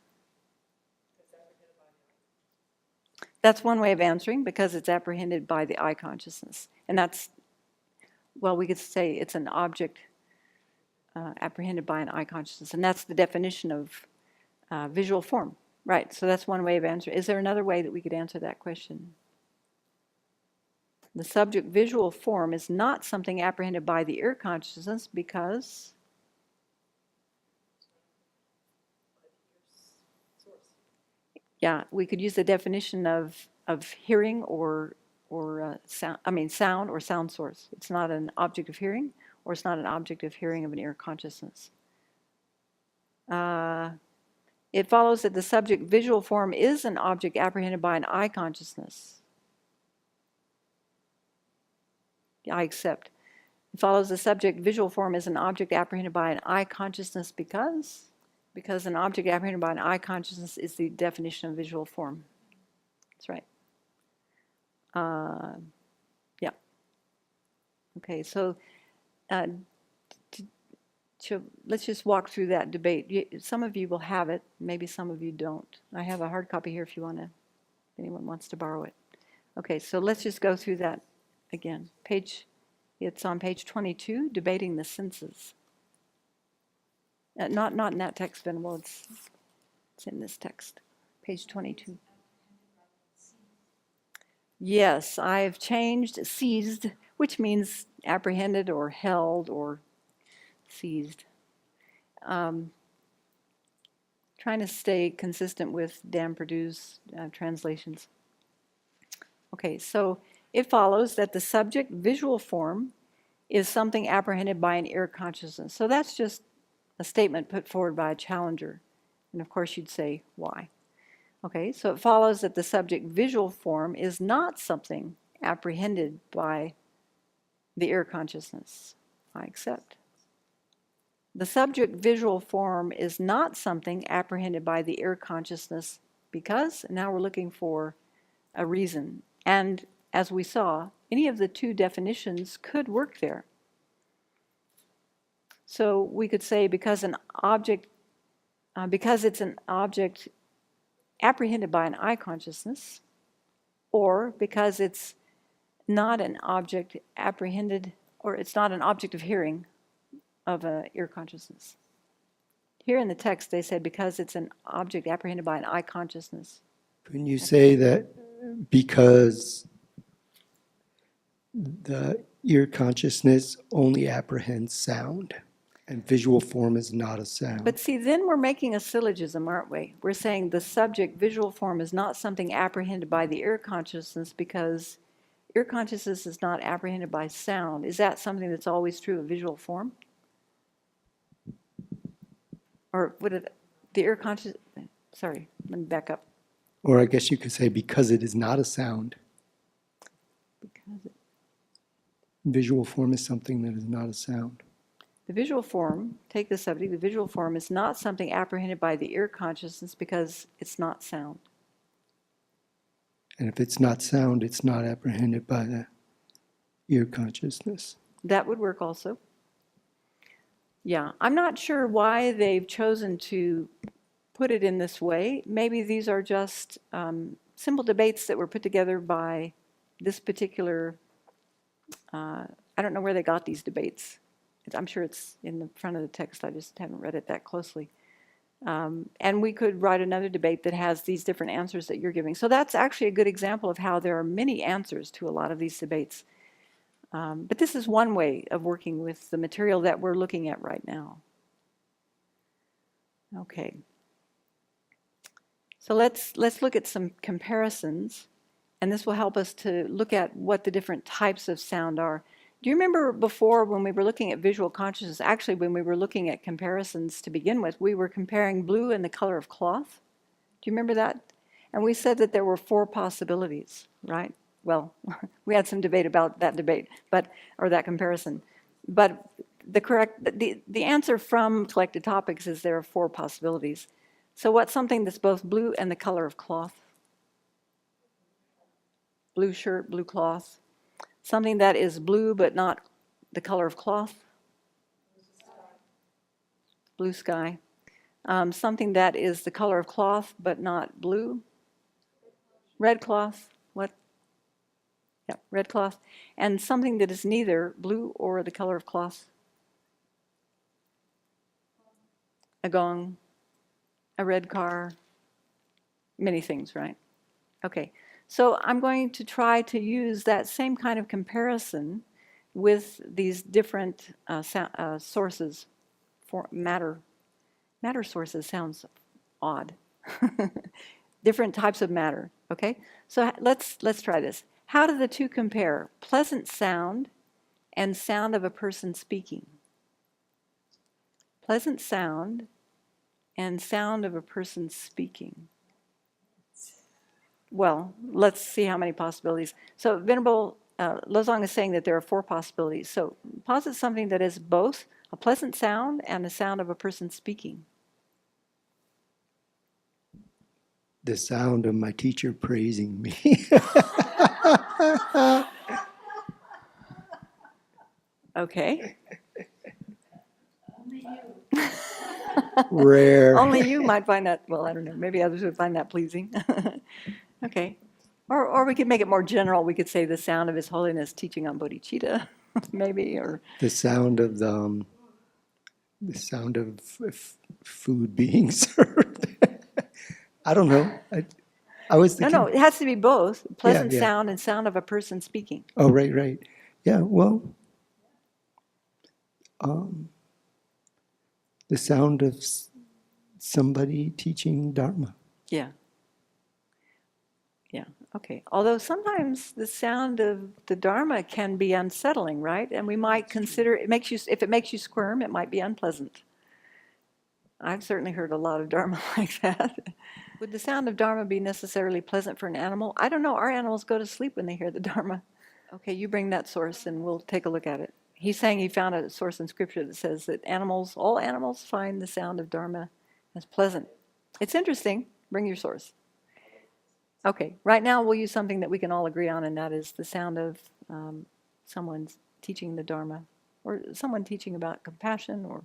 That's one way of answering, because it's apprehended by the eye consciousness. And that's, well, we could say it's an object apprehended by an eye consciousness. And that's the definition of visual form. Right, so that's one way of answering. Is there another way that we could answer that question? The subject visual form is not something apprehended by the ear consciousness because? Yeah, we could use the definition of hearing or sound, sound or sound source. It's not an object of hearing, or it's not an object of hearing of an ear consciousness. It follows that the subject visual form is an object apprehended by an eye consciousness. I accept. It follows the subject visual form is an object apprehended by an eye consciousness because an object apprehended by an eye consciousness is the definition of visual form. That's right. Yeah. Okay, so let's just walk through that debate. Some of you will have it, maybe some of you don't. I have a hard copy here if anyone wants to borrow it. Okay, so let's just go through that again. It's on page 22, Debating the Senses. Not in that text, Venerable, it's in this text, page 22. Yes, I've changed seized, which means apprehended or held or seized. Trying to stay consistent with Dan Perdue's translations. Okay, so it follows that the subject visual form is something apprehended by an ear consciousness. So that's just a statement put forward by a challenger. And of course you'd say, why? Okay, so it follows that the subject visual form is not something apprehended by the ear consciousness. I accept. The subject visual form is not something apprehended by the ear consciousness because, now we're looking for a reason. And as we saw, any of the two definitions could work there. So we could say because it's an object apprehended by an eye consciousness, or because it's not an object apprehended, or it's not an object of hearing of an ear consciousness. Here in the text, they said because it's an object apprehended by an eye consciousness. Couldn't you say that because the ear consciousness only apprehends sound and visual form is not a sound? But see, then we're making a syllogism, aren't we? We're saying the subject visual form is not something apprehended by the ear consciousness because ear consciousness is not apprehended by sound. Is that something that's always true of visual form? Or would it, the ear conscious, sorry, let me back up. Or I guess you could say because it is not a sound. Because Visual form is something that is not a sound. the visual form, take the subject, the visual form is not something apprehended by the ear consciousness because it's not sound. And if it's not sound, it's not apprehended by the ear consciousness. That would work also. Yeah, I'm not sure why they've chosen to put it in this way. Maybe these are just simple debates that were put together by this particular, I don't know where they got these debates. I'm sure it's in the front of the text, I just haven't read it that closely. And we could write another debate that has these different answers that you're giving. So that's actually a good example of how there are many answers to a lot of these debates. But this is one way of working with the material that we're looking at right now. Okay. So let's look at some comparisons, and this will help us to look at what the different types of sound are. Do you remember before when we were looking at visual consciousness, actually when we were looking at comparisons to begin with, we were comparing blue and the color of cloth? Do you remember that? And we said that there were 4 possibilities, right? Well, we had some debate about that debate, or that comparison. But the answer from Collected Topics is there are 4 possibilities. So what's something that's both blue and the color of cloth? Blue shirt, blue cloth. Something that is blue but not the color of cloth? Blue sky. Something that is the color of cloth but not blue? Red cloth. What? Yeah, red cloth. And something that is neither blue or the color of cloth? A gong, a red car, many things, right? Okay, so I'm going to try to use that same kind of comparison with these different sources for matter. Matter sources sounds odd. Different types of matter, okay? So let's try this. How do the two compare? Pleasant sound and sound of a person speaking. Pleasant sound and sound of a person speaking. Well, let's see how many possibilities. So Venerable Lozong is saying that there are 4 possibilities. So posit something that is both a pleasant sound and the sound of a person speaking. The sound of my teacher praising me. Okay. Rare. Only you might find that, well, I don't know, maybe others would find that pleasing. Okay. Or we could make it more general. We could say the sound of His Holiness teaching on bodhicitta, maybe, or The sound of food being served. I don't know. I was no, thinking. it has to be both pleasant yeah. sound and sound of a person speaking. Oh, right. Yeah, well, the sound of somebody teaching Dharma. Yeah. Okay. Although sometimes the sound of the Dharma can be unsettling, right? And we might consider if it makes you squirm, it might be unpleasant. I've certainly heard a lot of Dharma like that. Would the sound of Dharma be necessarily pleasant for an animal? I don't know. Our animals go to sleep when they hear the Dharma. Okay, you bring that source and we'll take a look at it. He's saying he found a source in Scripture that says that all animals find the sound of Dharma as pleasant. It's interesting. Bring your source. Okay, right now we'll use something that we can all agree on, and that is the sound of someone's teaching the Dharma, or someone teaching about compassion or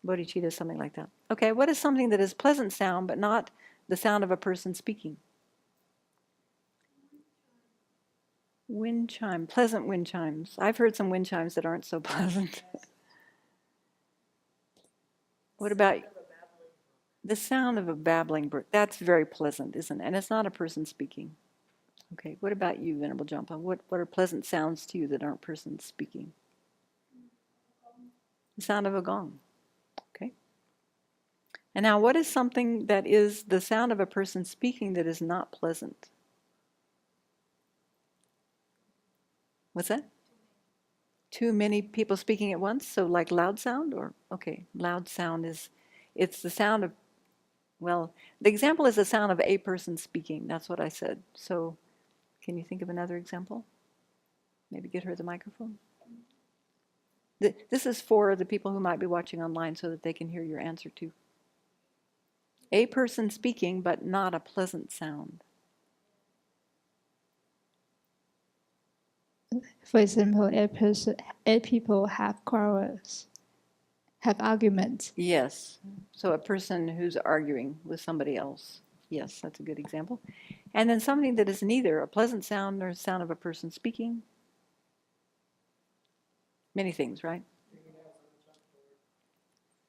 bodhicitta, something like that. Okay, what is something that is pleasant sound but not the sound of a person speaking? Wind chime, pleasant wind chimes. I've heard some wind chimes that aren't so pleasant. What about the sound of a babbling brook? That's very pleasant, isn't it? And it's not a person speaking. Okay, what about you, Venerable Jampa? What are pleasant sounds to you that aren't persons speaking? The sound of a gong. Okay. And now, what is something that is the sound of a person speaking that is not pleasant? What's that? Too many people speaking at once? So like loud sound? Or, okay, loud sound is, it's the sound of, well, the example is the sound of a person speaking. That's what I said. So can you think of another example? Maybe get her the microphone. This is for the people who might be watching online so that they can hear your answer too. A person speaking, but not a pleasant sound. For example, a people have quarrels, have arguments. Yes. So a person who's arguing with somebody else. Yes, that's a good example. And then something that is neither a pleasant sound nor a sound of a person speaking. Many things, right?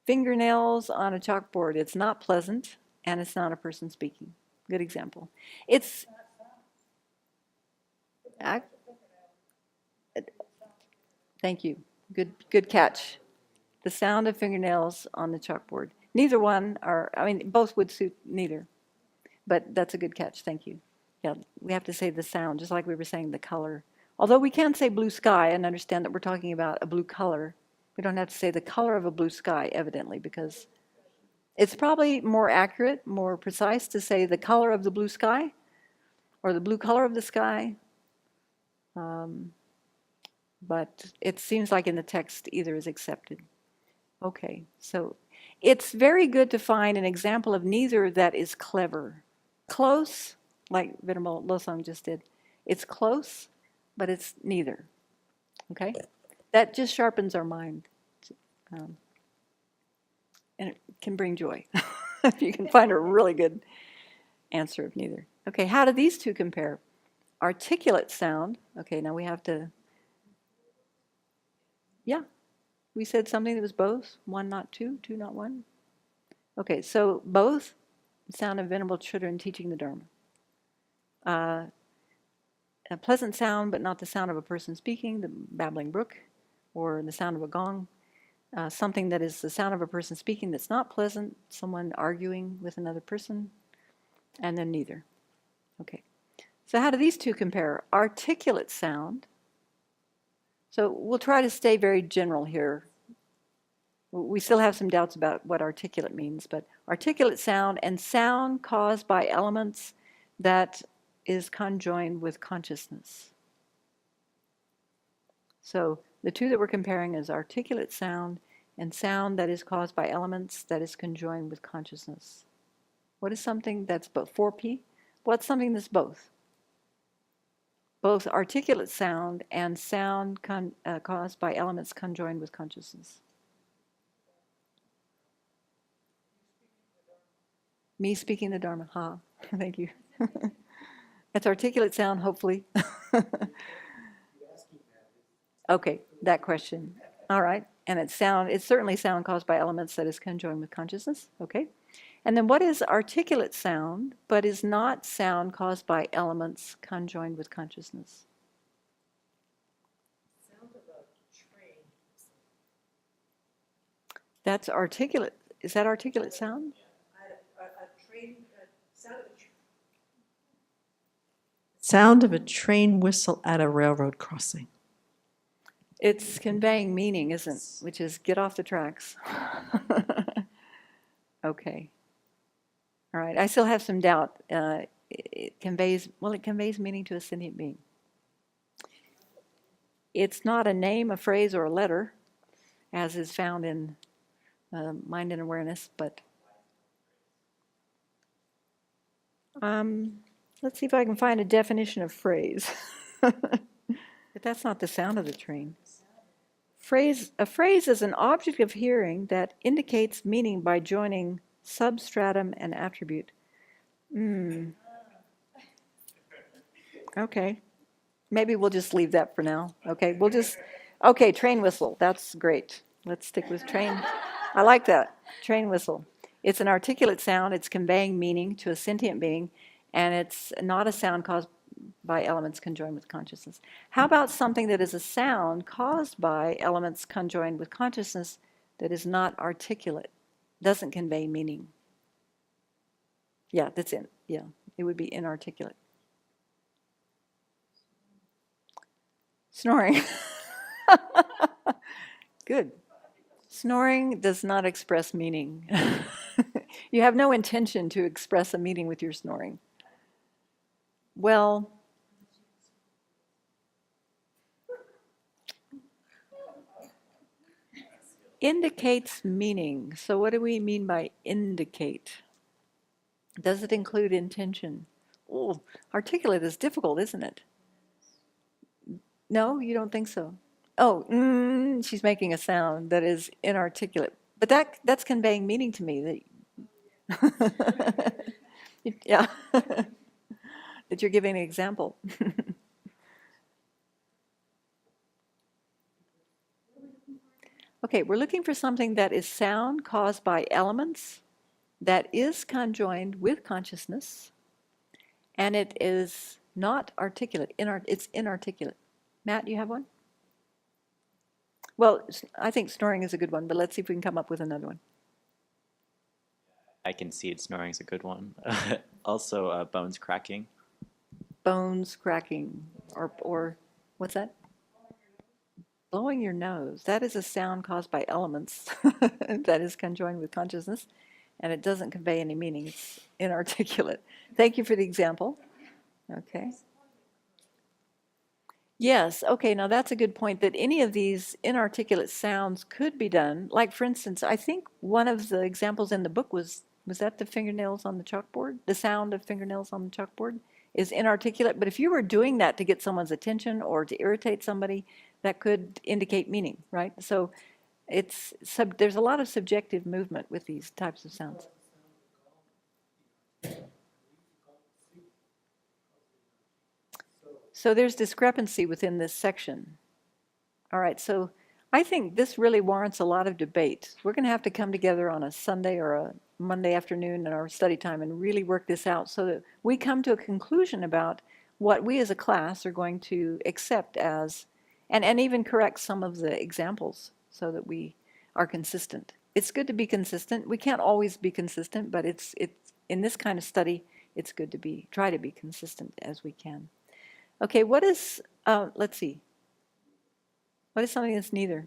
Fingernails on a chalkboard. It's not pleasant, and it's not a person speaking. Good example. It's thank you. Good catch. The sound of fingernails on the chalkboard. Neither one are, I mean, both would suit neither. But that's a good catch. Thank you. Yeah, we have to say the sound, just like we were saying the color. Although we can say blue sky and understand that we're talking about a blue color, we don't have to say the color of a blue sky, evidently, because it's probably more accurate, more precise to say the color of the blue sky or the blue color of the sky. But it seems like in the text either is accepted. Okay, so it's very good to find an example of neither that is clever. Close, like Venerable Losang just did. It's close, but it's neither. Okay? That just sharpens our mind. And it can bring joy. If you can find a really good answer of neither. Okay, how do these two compare? Articulate sound. Okay, now we have to, yeah. We said something that was both, one not two, two not one. Okay, so both, the sound of venerable children teaching the Dharma. A pleasant sound, but not the sound of a person speaking, the babbling brook, or the sound of a gong. Something that is the sound of a person speaking that's not pleasant, someone arguing with another person, and then neither. Okay, so how do these two compare? Articulate sound. So we'll try to stay very general here. We still have some doubts about what articulate means, but articulate sound and sound caused by elements that is conjoined with consciousness. So the two that we're comparing is articulate sound and sound that is caused by elements that is conjoined with consciousness. What is something that's both? 4P? What's something that's both? Both articulate sound and sound caused by elements conjoined with consciousness. Me speaking the Dharma. Ha. Thank you. It's articulate sound, hopefully. Okay, that question. All right. And it's certainly sound caused by elements that is conjoined with consciousness. Okay. And then what is articulate sound, but is not sound caused by elements conjoined with consciousness? Sound of a train. That's articulate. Is that articulate sound? A train, sound of a train. Sound of a train whistle at a railroad crossing. It's conveying meaning, isn't it? Which is get off the tracks. Okay. All right. I still have some doubt. It conveys meaning to a sentient being. It's not a name, a phrase, or a letter, as is found in mind and awareness, but Let's see if I can find a definition of phrase. But that's not the sound of the train. A phrase is an object of hearing that indicates meaning by joining substratum and attribute. Okay. Maybe we'll just leave that for now. Okay, okay, train whistle. That's great. Let's stick with train. I like that. Train whistle. It's an articulate sound. It's conveying meaning to a sentient being, and it's not a sound caused by elements conjoined with consciousness. How about something that is a sound caused by elements conjoined with consciousness that is not articulate, doesn't convey meaning? Yeah, that's it. Yeah, it would be inarticulate. Snoring. Good. Snoring does not express meaning. You have no intention to express a meaning with your snoring. Well, indicates meaning. So what do we mean by indicate? Does it include intention? Oh, articulate is difficult, isn't it? No, you don't think so? Oh, she's making a sound that is inarticulate. But that's conveying meaning to me. That yeah, that you're giving an example. Okay, we're looking for something that is sound caused by elements, that is conjoined with consciousness, and it is not articulate. It's inarticulate. Matt, you have one? Well, I think snoring is a good one, but let's see if we can come up with another one. I concede snoring is a good one. Also, bones cracking. Bones cracking, or what's that? Blowing your nose. That is a sound caused by elements that is conjoined with consciousness, and it doesn't convey any meaning. It's inarticulate. Thank you for the example. Okay. Yes, okay, now that's a good point, that any of these inarticulate sounds could be done. Like, for instance, I think one of the examples in the book was that the fingernails on the chalkboard? The sound of fingernails on the chalkboard is inarticulate, but if you were doing that to get someone's attention or to irritate somebody, that could indicate meaning, right? So there's a lot of subjective movement with these types of sounds. So there's discrepancy within this section. All right, so I think this really warrants a lot of debate. We're going to have to come together on a Sunday or a Monday afternoon in our study time and really work this out so that we come to a conclusion about what we as a class are going to accept as, and even correct some of the examples so that we are consistent. It's good to be consistent. We can't always be consistent, but it's in this kind of study, it's good to try to be consistent as we can. Okay, let's see. What is something that's neither?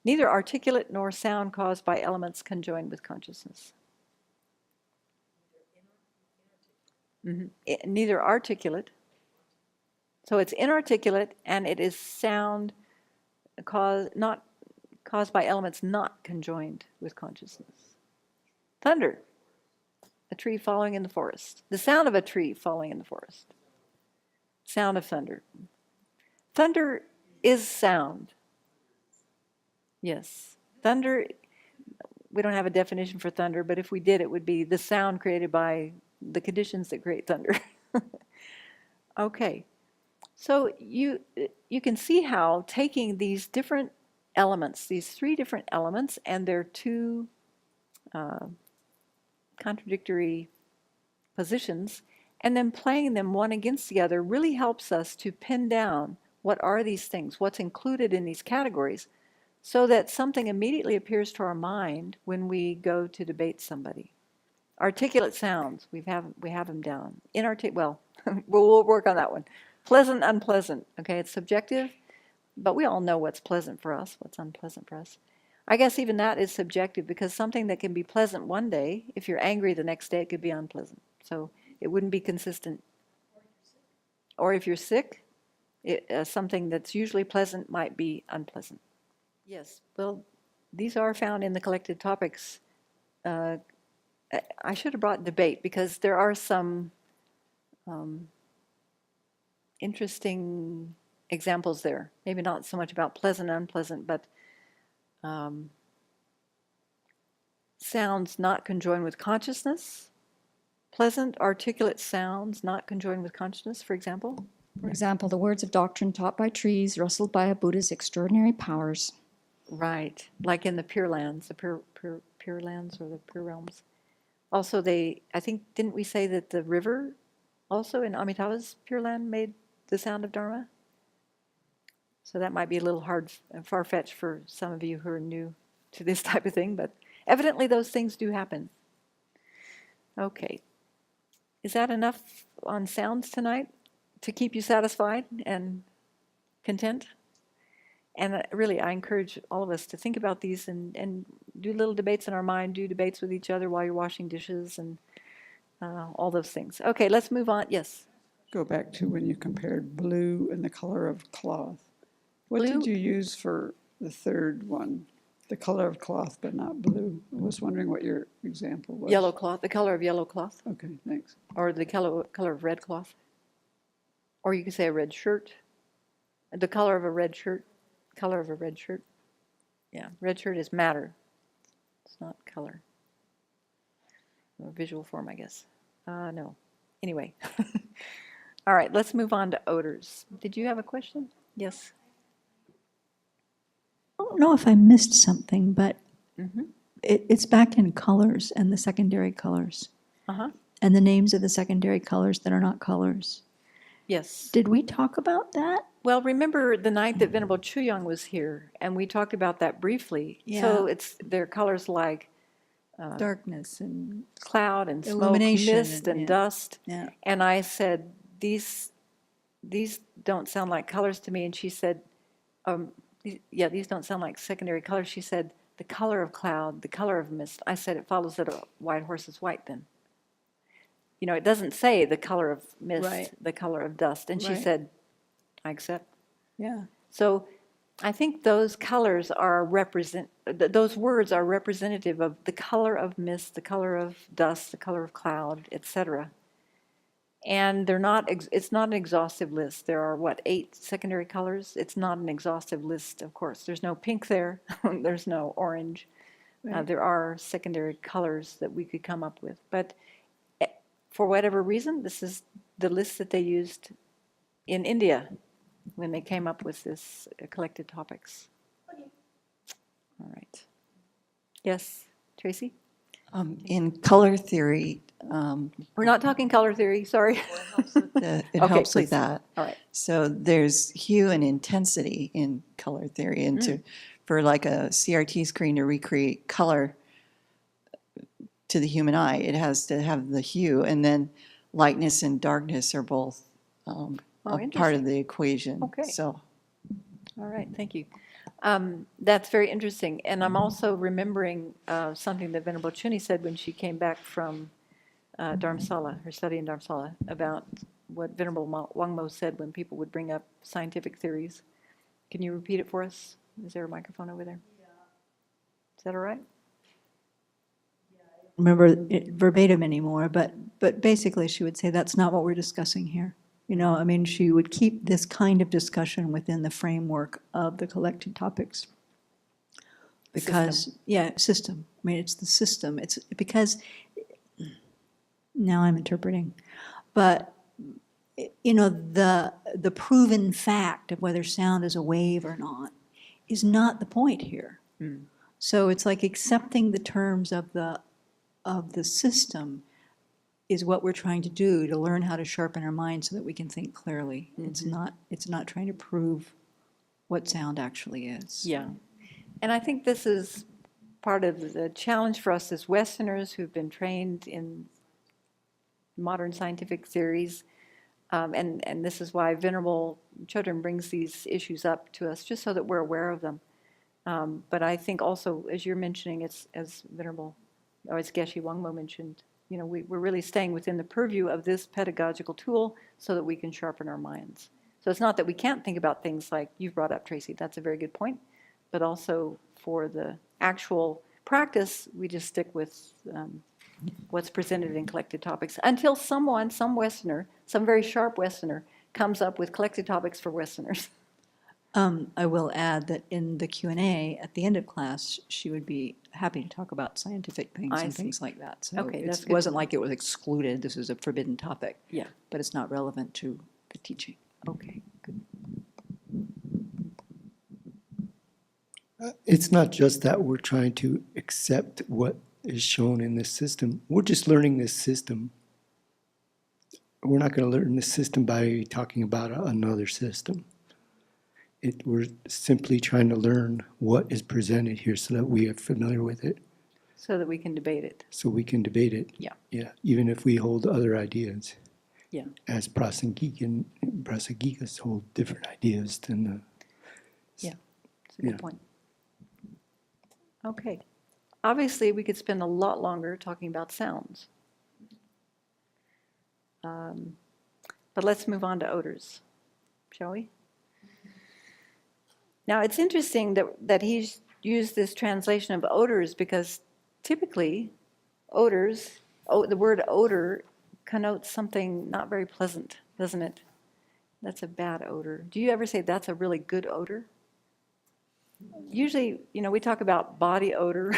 Neither articulate nor sound caused by elements conjoined with consciousness. Neither articulate. So it's inarticulate, and it is sound not caused by elements not conjoined with consciousness. Thunder. A tree falling in the forest. The sound of a tree falling in the forest. Sound of thunder. Thunder is sound. Yes. Thunder, we don't have a definition for thunder, but if we did, it would be the sound created by the conditions that create thunder. Okay. So you can see how taking these different elements, these three different elements, and their two contradictory positions, and then playing them one against the other really helps us to pin down what are these things, what's included in these categories, so that something immediately appears to our mind when we go to debate somebody. Articulate sounds, we have them down. Well, we'll work on that one. Pleasant, unpleasant, okay, it's subjective, but we all know what's pleasant for us, what's unpleasant for us. I guess even that is subjective, because something that can be pleasant one day, if you're angry the next day, it could be unpleasant. So it wouldn't be consistent. Or if you're sick, something that's usually pleasant might be unpleasant. Yes, well, these are found in the collected topics. I should have brought debate, because there are some um, interesting examples there. Maybe not so much about pleasant, unpleasant, but sounds not conjoined with consciousness. Pleasant, articulate sounds not conjoined with consciousness, for example. For example, the words of doctrine taught by trees, rustled by a Buddha's extraordinary powers. Right, like in the Pure Lands, the Pure Lands or the Pure Realms. Also, I think, didn't we say that the river also in Amitabha's Pure Land made the sound of Dharma? So that might be a little far-fetched for some of you who are new to this type of thing, but evidently those things do happen. Okay. Is that enough on sounds tonight to keep you satisfied and content? And really, I encourage all of us to think about these and do little debates in our mind, do debates with each other while you're washing dishes and all those things. Okay, let's move on. Yes? Go back to when you compared blue and the color of cloth. What Blue- did you use for the third one? The color of cloth, but not blue. I was wondering what your example was. Yellow cloth, the color of yellow cloth, Okay, thanks. or the color of red cloth. Or you could say a red shirt. The color of a red shirt. Color of a red shirt. Yeah, red shirt is matter. It's not color. Or visual form, I guess. No. Anyway. All right, let's move on to odors. Did you have a question? Yes. I don't know if I missed something, but Mm-hmm. it's back in colors and the secondary colors Uh-huh. and the names of the secondary colors that are not colors. Yes. Did we talk about that? Well, remember the night that Venerable Chuyang was here, and we talked about that briefly. So they're colors like Darkness and cloud and smoke, illumination mist and yeah. dust. Yeah. And I said, these don't sound like colors to me. And she said, these don't sound like secondary colors. She said, the color of cloud, the color of mist. I said, it follows that a white horse is white then. You know, it doesn't say the color of mist, Right. the color of dust. And she Right. said, I accept. Yeah. So I think those colors are those words are representative of the color of mist, the color of dust, the color of cloud, etc. And they're not. It's not an exhaustive list. There are 8 secondary colors. It's not an exhaustive list, of course. There's no pink there. There's no orange. Right. There are secondary colors that we could come up with, but for whatever reason, this is the list that they used in India when they came up with this collected topics. All right. Yes, Tracy? In color theory, We're not talking color theory, sorry. it Okay, helps please. with that. All right. So there's hue and intensity in color theory, and for like a CRT screen to recreate color to the human eye, it has to have the hue, and then lightness and darkness are both a part interesting. of the equation. Okay. So All right, thank you. That's very interesting. And I'm also remembering something that Venerable Chuni said when she came back from Dharamsala, her study in Dharamsala, about what Venerable Wangmo said when people would bring up scientific theories. Can you repeat it for us? Is there a microphone over there? Is that all right? Remember it verbatim anymore, but basically she would say that's not what we're discussing here. You know, I mean, she would keep this kind of discussion within the framework of the collected topics. Because, system. I mean, it's the system. It's because, now I'm interpreting, but, you know, the proven fact of whether sound is a wave or not is not the point here. So it's like accepting the terms of the system is what we're trying to do to learn how to sharpen our minds so that we can think clearly. It's not trying to prove what sound actually is. Yeah. And I think this is part of the challenge for us as Westerners who've been trained in modern scientific theories. And this is why Venerable Chodron brings these issues up to us, just so that we're aware of them. But I think also, as you're mentioning, it's as Geshe Wangmo mentioned, you know, we're really staying within the purview of this pedagogical tool so that we can sharpen our minds. So it's not that we can't think about things like you've brought up, Tracy, that's a very good point, but also for the actual practice, we just stick with what's presented in collected topics, until someone, some Westerner, some very sharp Westerner, comes up with collected topics for Westerners. I will add that in the Q&A at the end of class, she would be happy to talk about scientific things I and see. things like that. So Okay, that's it good. wasn't like it was excluded, this was a forbidden topic. Yeah. But it's not relevant to the teaching. Okay, good. It's not just that we're trying to accept what is shown in this system. We're just learning this system. We're not going to learn this system by talking about another system. We're simply trying to learn what is presented here so that we are familiar with it, So that we can debate it. so we can debate it. Yeah. Yeah, even if we hold other ideas. Yeah. As Prasagikas hold different ideas than the. Yeah, it's a good Yeah. point. Okay. Obviously, we could spend a lot longer talking about sounds. But let's move on to odors, shall we? Now, it's interesting that he's used this translation of odors because typically odors, the word odor connotes something not very pleasant, doesn't it? That's a bad odor. Do you ever say that's a really good odor? Usually, we talk about body odor.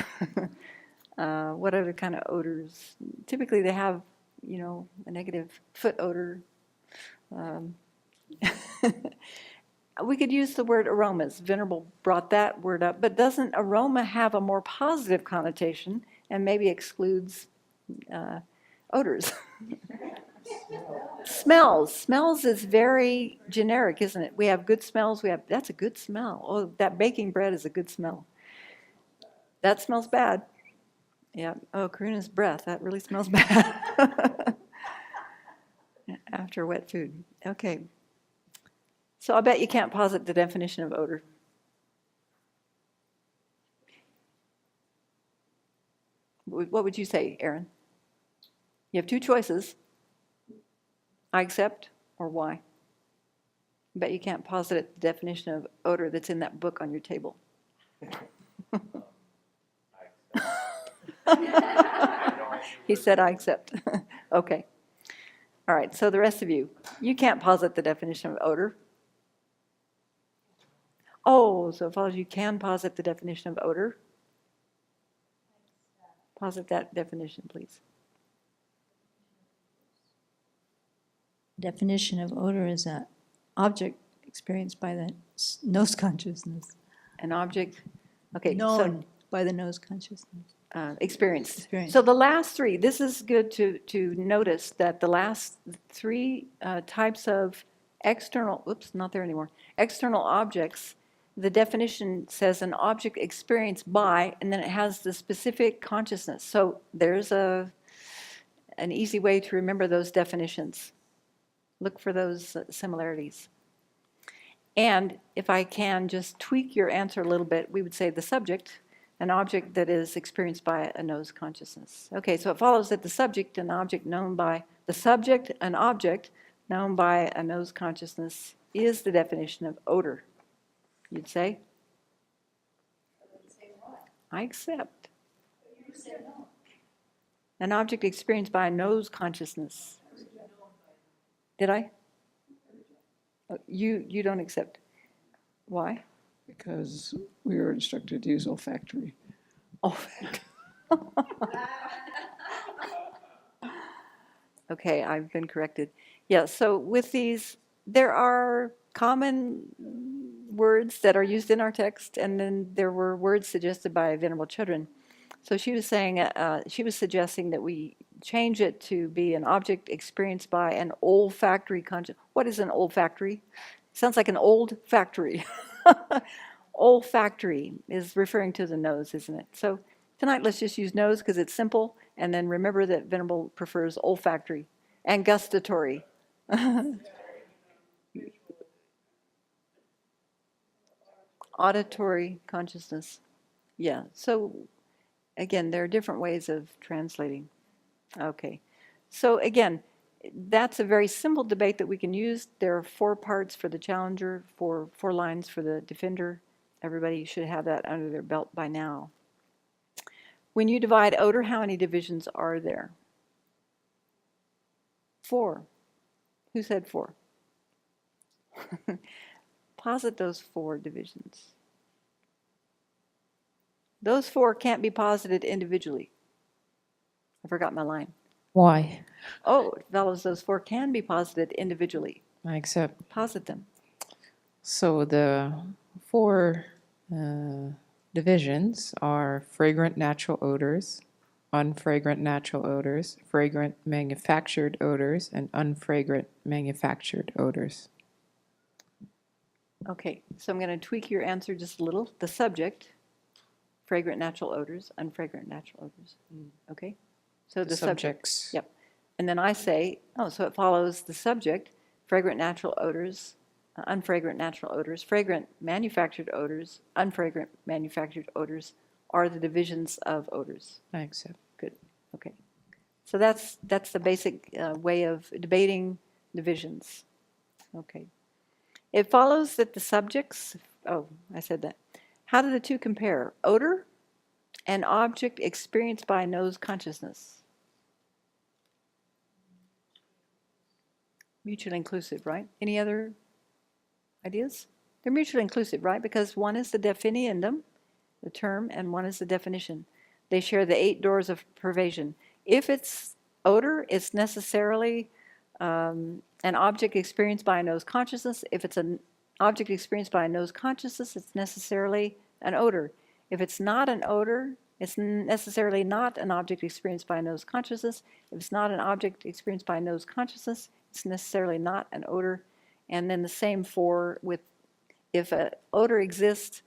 What other kind of odors? Typically, they have, a negative foot odor. We could use the word aromas. Venerable brought that word up, but doesn't aroma have a more positive connotation and maybe excludes odors? Smells is very generic, isn't it? We have good smells. That's a good smell. Oh, that baking bread is a good smell. That smells bad. Yeah. Oh, Karuna's breath. That really smells bad. After wet food. Okay. So I bet you can't posit the definition of odor. What would you say, Aaron? You have two choices. I accept or why? I bet you can't posit the definition of odor that's in that book on your table. He said, I accept. Okay. All right, so the rest of you can't posit the definition of odor. Oh, so it follows you can posit the definition of odor. Posit that definition, please. Definition of odor is an object experienced by the nose consciousness. An object, okay, Known by the nose consciousness. Experienced. Experienced. So the last three, this is good to notice that the last three types of external objects, the definition says an object experienced by, and then it has the specific consciousness. So there's an easy way to remember those definitions. Look for those similarities. And if I can just tweak your answer a little bit, we would say the subject, an object that is experienced by a nose consciousness. Okay, so it follows that the subject, an object known by a nose consciousness is the definition of odor. You'd say? I accept. An object experienced by a nose consciousness. Did I? You don't accept. Why? Because we were instructed to use olfactory. Okay, I've been corrected. Yeah, so with these, there are common words that are used in our text, and then there were words suggested by Venerable Children. So she was saying, she was suggesting that we change it to be an object experienced by an olfactory conscious. What is an olfactory? Sounds like an old factory. Olfactory is referring to the nose, isn't it? So tonight let's just use nose because it's simple, and then remember that Venerable prefers olfactory and gustatory. Auditory consciousness. Yeah, so again, there are different ways of translating. Okay, so again, that's a very simple debate that we can use. There are 4 parts for the challenger, 4 lines for the defender. Everybody should have that under their belt by now. When you divide odor, how many divisions are there? 4. Who said 4? Posit those 4 divisions. Those 4 can't be posited individually. I forgot my line. Why? Oh, fellows, those 4 can be posited individually. I accept. Posit them. So the 4 divisions are fragrant natural odors, unfragrant natural odors, fragrant manufactured odors, and unfragrant manufactured odors. Okay, so I'm going to tweak your answer just a little. The subject, fragrant natural odors, unfragrant natural odors. Okay? So the subject. Subjects. Yep. And then I say, oh, so it follows the subject, fragrant natural odors, unfragrant natural odors, fragrant manufactured odors, unfragrant manufactured odors are the divisions of odors. I accept. Good. Okay. So that's the basic way of debating divisions. Okay. It follows that the subjects, oh, I said that. How do the two compare? Odor and object experienced by nose consciousness. Mutually inclusive, right? Any other ideas? They're mutually inclusive, right? Because one is the definiendum, the term, and one is the definition. They share the 8 doors of pervasion. If it's odor, it's necessarily an object experienced by a nose consciousness. If it's an object experienced by a nose consciousness, it's necessarily an odor. If it's not an odor, it's necessarily not an object experienced by a nose consciousness. If it's not an object experienced by a nose consciousness, it's necessarily not an odor. And then the same for with, if an odor exists,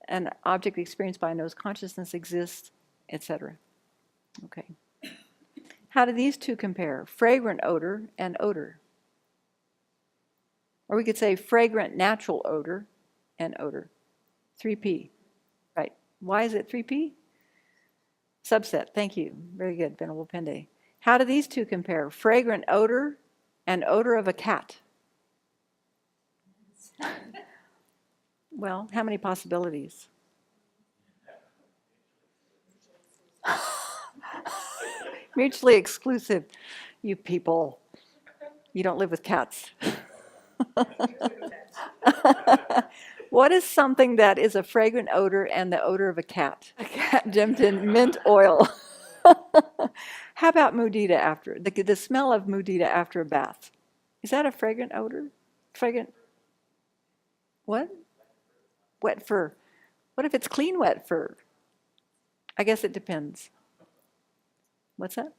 an object experienced by a nose consciousness exists, etc. Okay. How do these two compare? Fragrant odor and odor. Or we could say fragrant natural odor and odor. 3P. Right. Why is it 3P? Subset. Thank you. Very good, Venerable Pende. How do these two compare? Fragrant odor and odor of a cat. Well, how many possibilities? Mutually exclusive. You people. You don't live with cats. What is something that is a fragrant odor and the odor of a cat? A cat dipped in mint oil. How about mudita after, the smell of mudita after a bath? Is that a fragrant odor? Fragrant? What? Wet fur. What if it's clean wet fur? I guess it depends. What's that?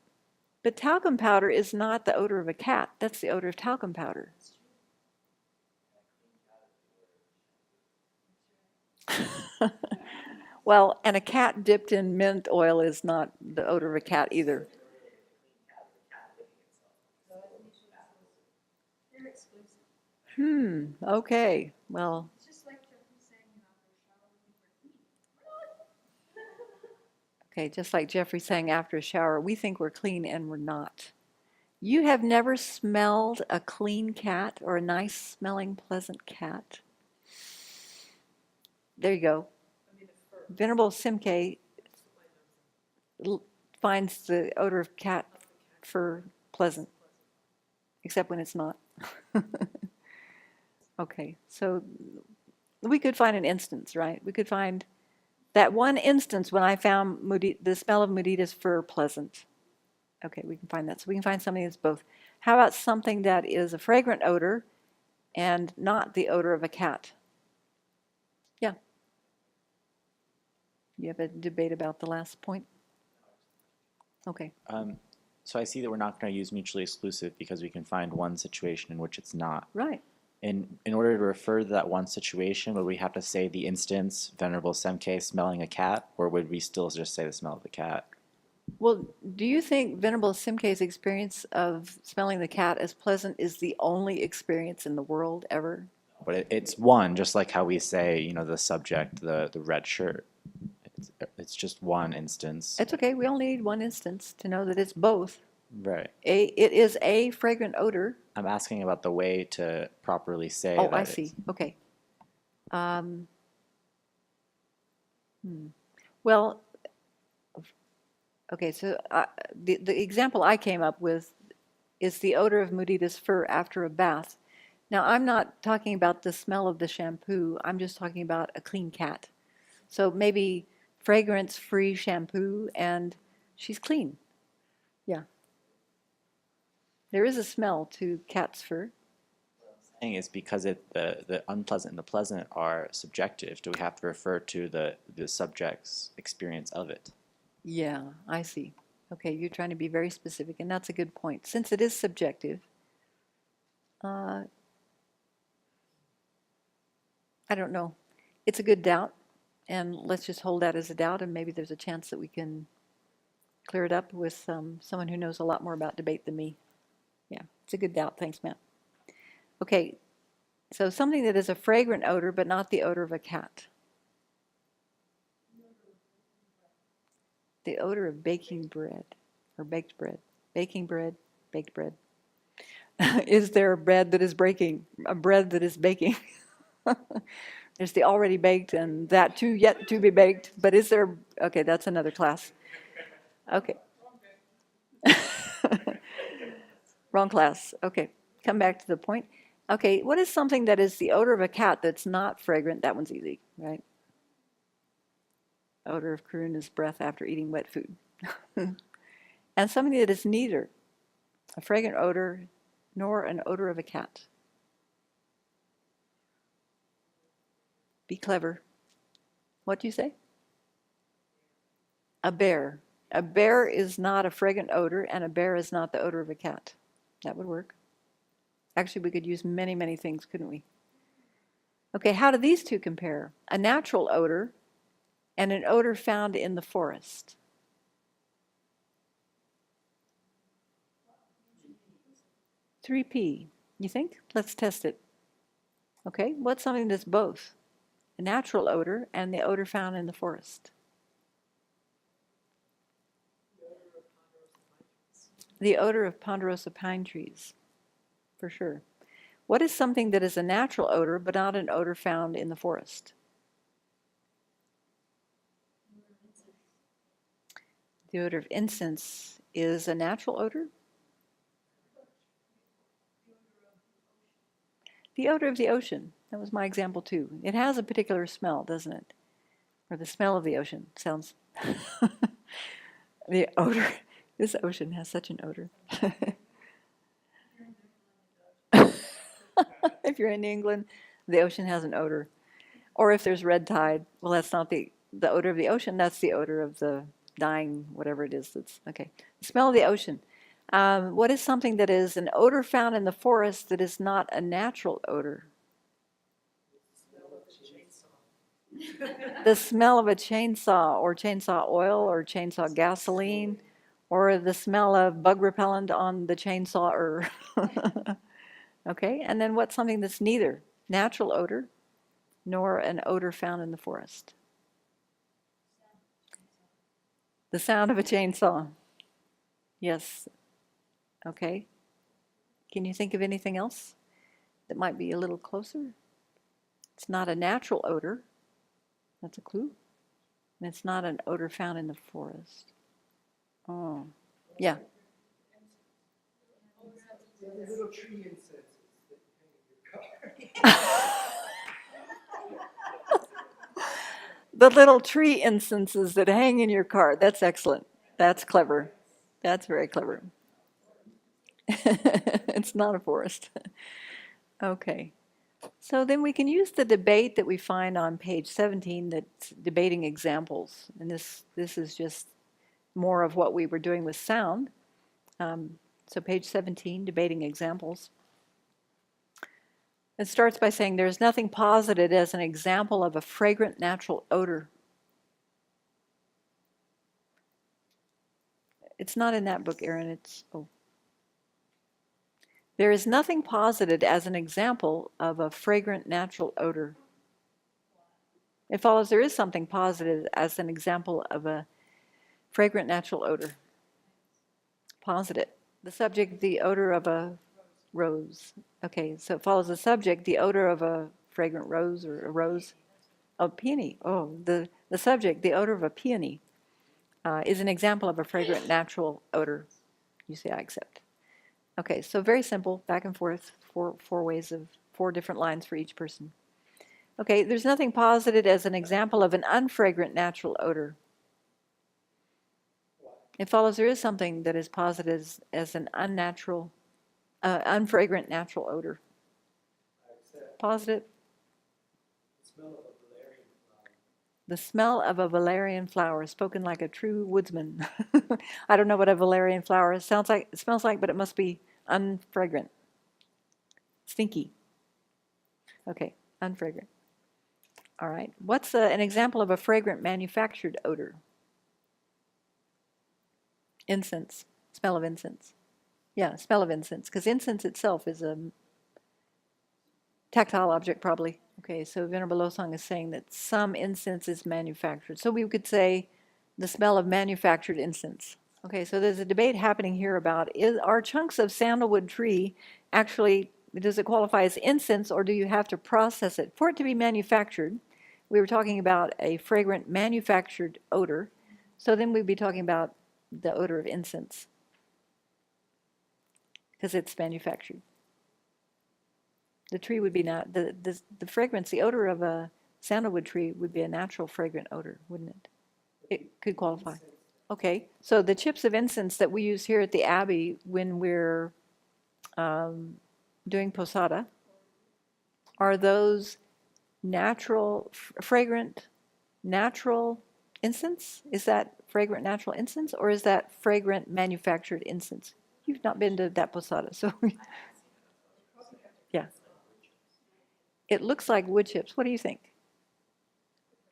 But talcum powder is not the odor of a cat. That's the odor of talcum powder. Well, and a cat dipped in mint oil is not the odor of a cat either. Okay. Well. Okay, just like Jeffrey saying after a shower, we think we're clean and we're not. You have never smelled a clean cat or a nice smelling, pleasant cat? There you go. Venerable Simke finds the odor of cat fur pleasant, except when it's not. Okay, so we could find an instance, right? We could find that one instance when I found the smell of mudita's fur pleasant. Okay, we can find that. So we can find something that's both. How about something that is a fragrant odor and not the odor of a cat? Yeah. You have a debate about the last point? Okay. So I see that we're not going to use mutually exclusive because we can find one situation in which it's not. Right. In order to refer to that one situation, would we have to say the instance, Venerable Semke smelling a cat, or would we still just say the smell of the cat? Well, do you think Venerable Simke's experience of smelling the cat as pleasant is the only experience in the world ever? But it's one, just like how we say, you know, the subject, the red shirt. It's just one instance. It's okay. We only need one instance to know that it's both. Right. It is a fragrant odor. I'm asking about the way to properly say Oh, that I see. Okay. Well, Okay, so the example I came up with is the odor of Mudita's fur after a bath. Now, I'm not talking about the smell of the shampoo. I'm just talking about a clean cat. So maybe fragrance-free shampoo and she's clean. Yeah. There is a smell to cat's fur. Thing is because the unpleasant and the pleasant are subjective. Do we have to refer to the subject's experience of it? Yeah, I see. Okay, you're trying to be very specific, and that's a good point. Since it is subjective, I don't know. It's a good doubt, and let's just hold that as a doubt, and maybe there's a chance that we can clear it up with someone who knows a lot more about debate than me. Yeah, it's a good doubt. Thanks, Matt. Okay, so something that is a fragrant odor, but not the odor of a cat. The odor of baking bread or baked bread. Baking bread, baked bread. Is there a bread that is breaking, a bread that is baking? There's the already baked and that too yet to be baked, but is there, okay, that's another class. Okay. Wrong class. Okay, come back to the point. Okay, what is something that is the odor of a cat that's not fragrant? That one's easy, right? Odor of Karuna's breath after eating wet food. And something that is neither a fragrant odor nor an odor of a cat. Be clever. What do you say? A bear. A bear is not a fragrant odor, and a bear is not the odor of a cat. That would work. Actually, we could use many, many things, couldn't we? Okay, how do these two compare? A natural odor and an odor found in the forest. Three P. You think? Let's test it. Okay, what's something that's both? A natural odor and the odor found in the forest. The odor of ponderosa pine trees, for sure. What is something that is a natural odor but not an odor found in the forest? The odor of incense is a natural odor? The odor of the ocean. That was my example too. It has a particular smell, doesn't it? Or the smell of the ocean sounds. The odor. This ocean has such an odor. If you're in England, the ocean has an odor. Or if there's red tide, well, that's not the odor of the ocean, that's the odor of the dying, whatever it is that's, okay. The smell of the ocean. What is something that is an odor found in the forest that is not a natural odor? The smell of a chainsaw, or chainsaw oil, or chainsaw gasoline, or the smell of bug repellent on the chainsaw. Okay, and then what's something that's neither natural odor nor an odor found in the forest? The sound of a chainsaw. Yes. Okay. Can you think of anything else that might be a little closer? It's not a natural odor. That's a clue. And it's not an odor found in the forest. Oh, yeah. The little tree incenses that hang in your car. The little tree incenses that hang in your car. That's excellent. That's clever. That's very clever. It's not a forest. Okay. So then we can use the debate that we find on page 17 that's debating examples. And this is just more of what we were doing with sound. So page 17, debating examples. It starts by saying there's nothing posited as an example of a fragrant natural odor. It's not in that book, Erin. It's, oh. There is nothing posited as an example of a fragrant natural odor. It follows there is something posited as an example of a fragrant natural odor. Posit it. The subject, the odor of a rose. Okay, so it follows the subject, the odor of a fragrant rose or a rose. Oh, peony. Oh, the subject, the odor of a peony. is an example of a fragrant natural odor. You say, I accept. Okay, so very simple, back and forth, four different lines for each person. Okay, there's nothing posited as an example of an unfragrant natural odor. It follows there is something that is posited as an unfragrant natural odor. Positive. The smell of a valerian flower, spoken like a true woodsman. I don't know what a valerian flower smells like, but it must be unfragrant. Stinky. Okay, unfragrant. All right. What's an example of a fragrant manufactured odor? Incense. Smell of incense. Yeah, smell of incense, because incense itself is a tactile object, probably. Okay, so Venerable Losang is saying that some incense is manufactured. So we could say the smell of manufactured incense. Okay, so there's a debate happening here about, are chunks of sandalwood tree actually, does it qualify as incense, or do you have to process it? For it to be manufactured, we were talking about a fragrant manufactured odor, so then we'd be talking about the odor of incense, because it's manufactured. The tree would be not, the fragrance, the odor of a sandalwood tree would be a natural fragrant odor, wouldn't it? It could qualify. Okay, so the chips of incense that we use here at the Abbey when we're doing posada, are those natural, fragrant, natural incense? Is that fragrant natural incense, or is that fragrant manufactured incense? You've not been to that posada, so yeah. It looks like wood chips. What do you think?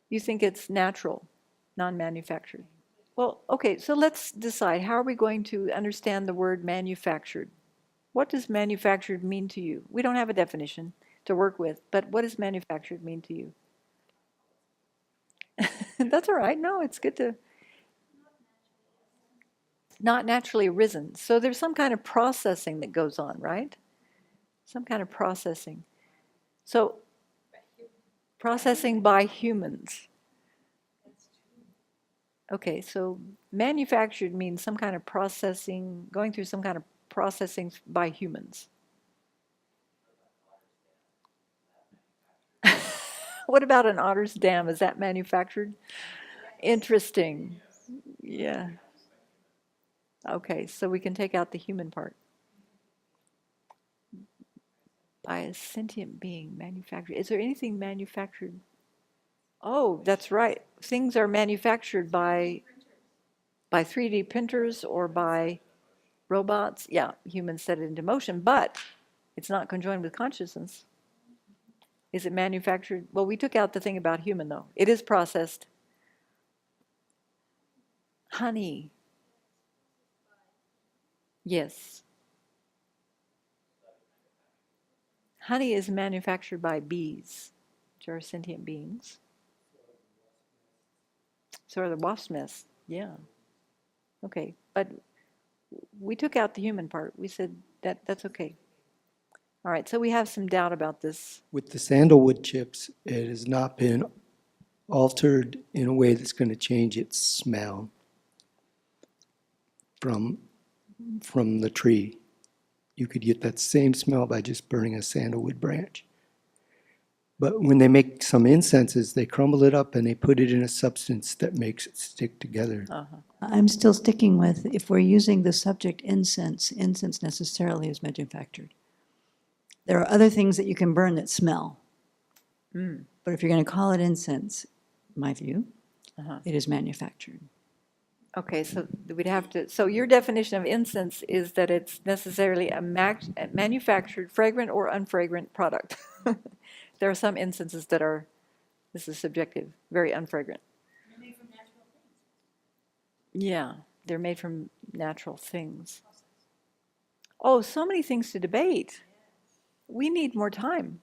You think it's natural, non-manufactured? Well, okay, so let's decide. How are we going to understand the word manufactured? What does manufactured mean to you? We don't have a definition to work with, but what does manufactured mean to you? That's all right. No, it's good to... Not naturally arisen. So there's some kind of processing that goes on, right? Some kind of processing. So, processing by humans. Okay, so manufactured means some kind of processing, going through some kind of processing by humans. What about an Odors dam? Is that manufactured? Interesting. Yeah. Okay, so we can take out the human part. By a sentient being, manufactured. Is there anything manufactured? Oh, that's right. Things are manufactured by 3D printers or by robots. Yeah, humans set it into motion, but it's not conjoined with consciousness. Is it manufactured? Well, we took out the thing about human, though. It is processed. Honey. Yes. Honey is manufactured by bees, which are sentient beings. So are the wasp nests, yeah. Okay, but we took out the human part. We said that's okay. All right, so we have some doubt about this. With the sandalwood chips, it has not been altered in a way that's going to change its smell from the tree. You could get that same smell by just burning a sandalwood branch. But when they make some incenses, they crumble it up and they put it in a substance that makes it stick together. I'm still sticking with, if we're using the subject incense, incense necessarily is manufactured. There are other things that you can burn that smell. But if you're going to call it incense, in my view, it is manufactured. Okay, so we'd have to, so your definition of incense is that it's necessarily a manufactured, fragrant or unfragrant product. There are some incenses that are, this is subjective, very unfragrant. They're made from natural things. Yeah, they're made from natural things. Oh, so many things to debate. We need more time.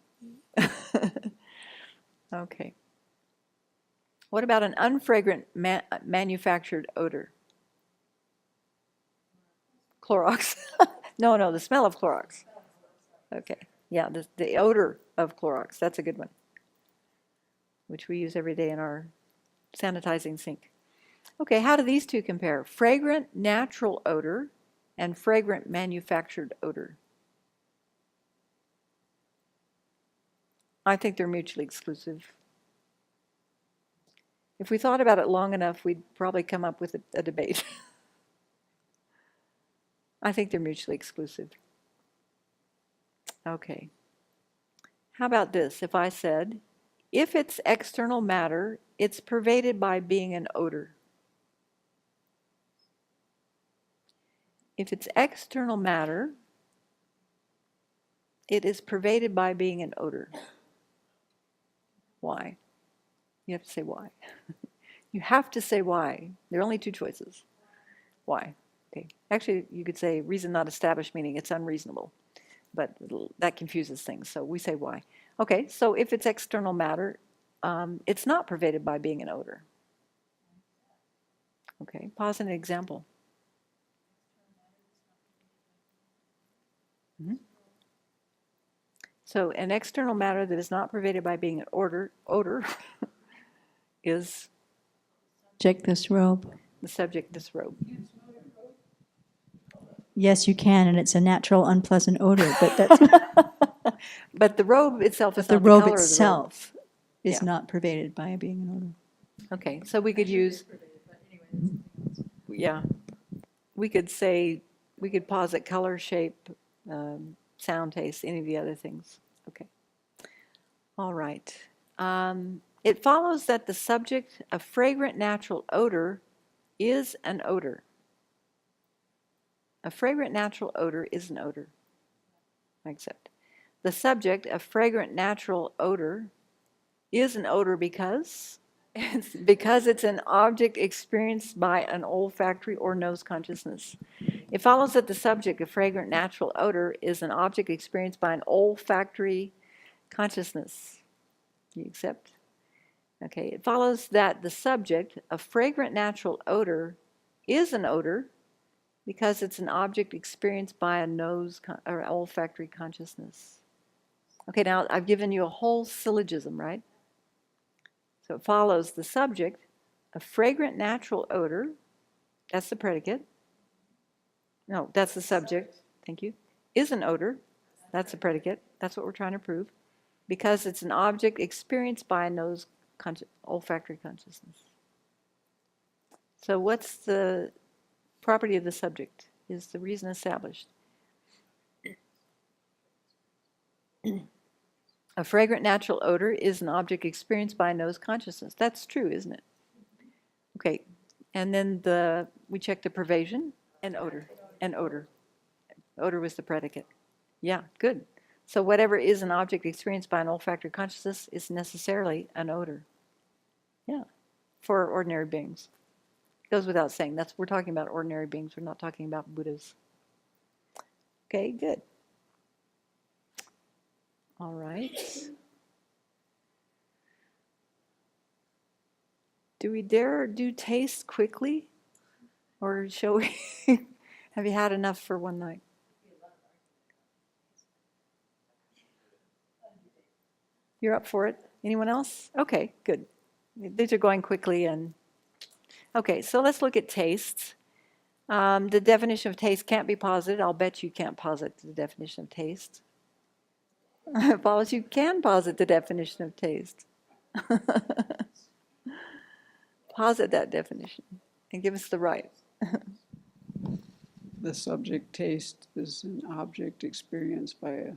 Okay. What about an unfragrant manufactured odor? Clorox. No, the smell of Clorox. Okay, yeah, the odor of Clorox, that's a good one, which we use every day in our sanitizing sink. Okay, how do these two compare? Fragrant natural odor and fragrant manufactured odor. I think they're mutually exclusive. If we thought about it long enough, we'd probably come up with a debate. I think they're mutually exclusive. Okay. How about this? If I said, if it's external matter, it's pervaded by being an odor. If it's external matter, it is pervaded by being an odor. Why? You have to say why. You have to say why. There are only two choices. Why? Okay. Actually, you could say reason not established, meaning it's unreasonable. But that confuses things, so we say why. Okay, so if it's external matter, it's not pervaded by being an odor. Okay, pause an example. So an external matter that is not pervaded by being an odor is Subject this robe. the subject this robe. Yes, you can, and it's a natural, unpleasant odor, but that's, But the robe itself is the not the robe color of the robe. itself is Yeah. not pervaded by being an odor. Okay, so we could use, yeah, we could say, we could posit color, shape, sound, taste, any of the other things. Okay. All right. It follows that the subject of fragrant natural odor is an odor. A fragrant natural odor is an odor. I accept. The subject of fragrant natural odor is an odor because it's an object experienced by an olfactory or nose consciousness. It follows that the subject of fragrant natural odor is an object experienced by an olfactory consciousness. You accept? Okay. It follows that the subject of fragrant natural odor is an odor because it's an object experienced by a nose or olfactory consciousness. Okay, now I've given you a whole syllogism, right? So it follows the subject of fragrant natural odor, that's the predicate. No, that's the subject, thank you, is an odor, that's the predicate, that's what we're trying to prove, because it's an object experienced by a nose olfactory consciousness. So what's the property of the subject? Is the reason established? A fragrant natural odor is an object experienced by a nose consciousness. That's true, isn't it? Okay, and then we check the pervasion and odor. Odor was the predicate. Yeah, good. So whatever is an object experienced by an olfactory consciousness is necessarily an odor. Yeah, for ordinary beings. Goes without saying. We're talking about ordinary beings. We're not talking about Buddhas. Okay, good. All right. Do we dare do taste quickly? Or shall we? Have you had enough for one night? You're up for it? Anyone else? Okay, good. These are going quickly and okay, so let's look at tastes. The definition of taste can't be posited. I'll bet you can't posit the definition of taste. It follows you can posit the definition of taste. Posit that definition and give us the right. The subject taste is an object experienced by a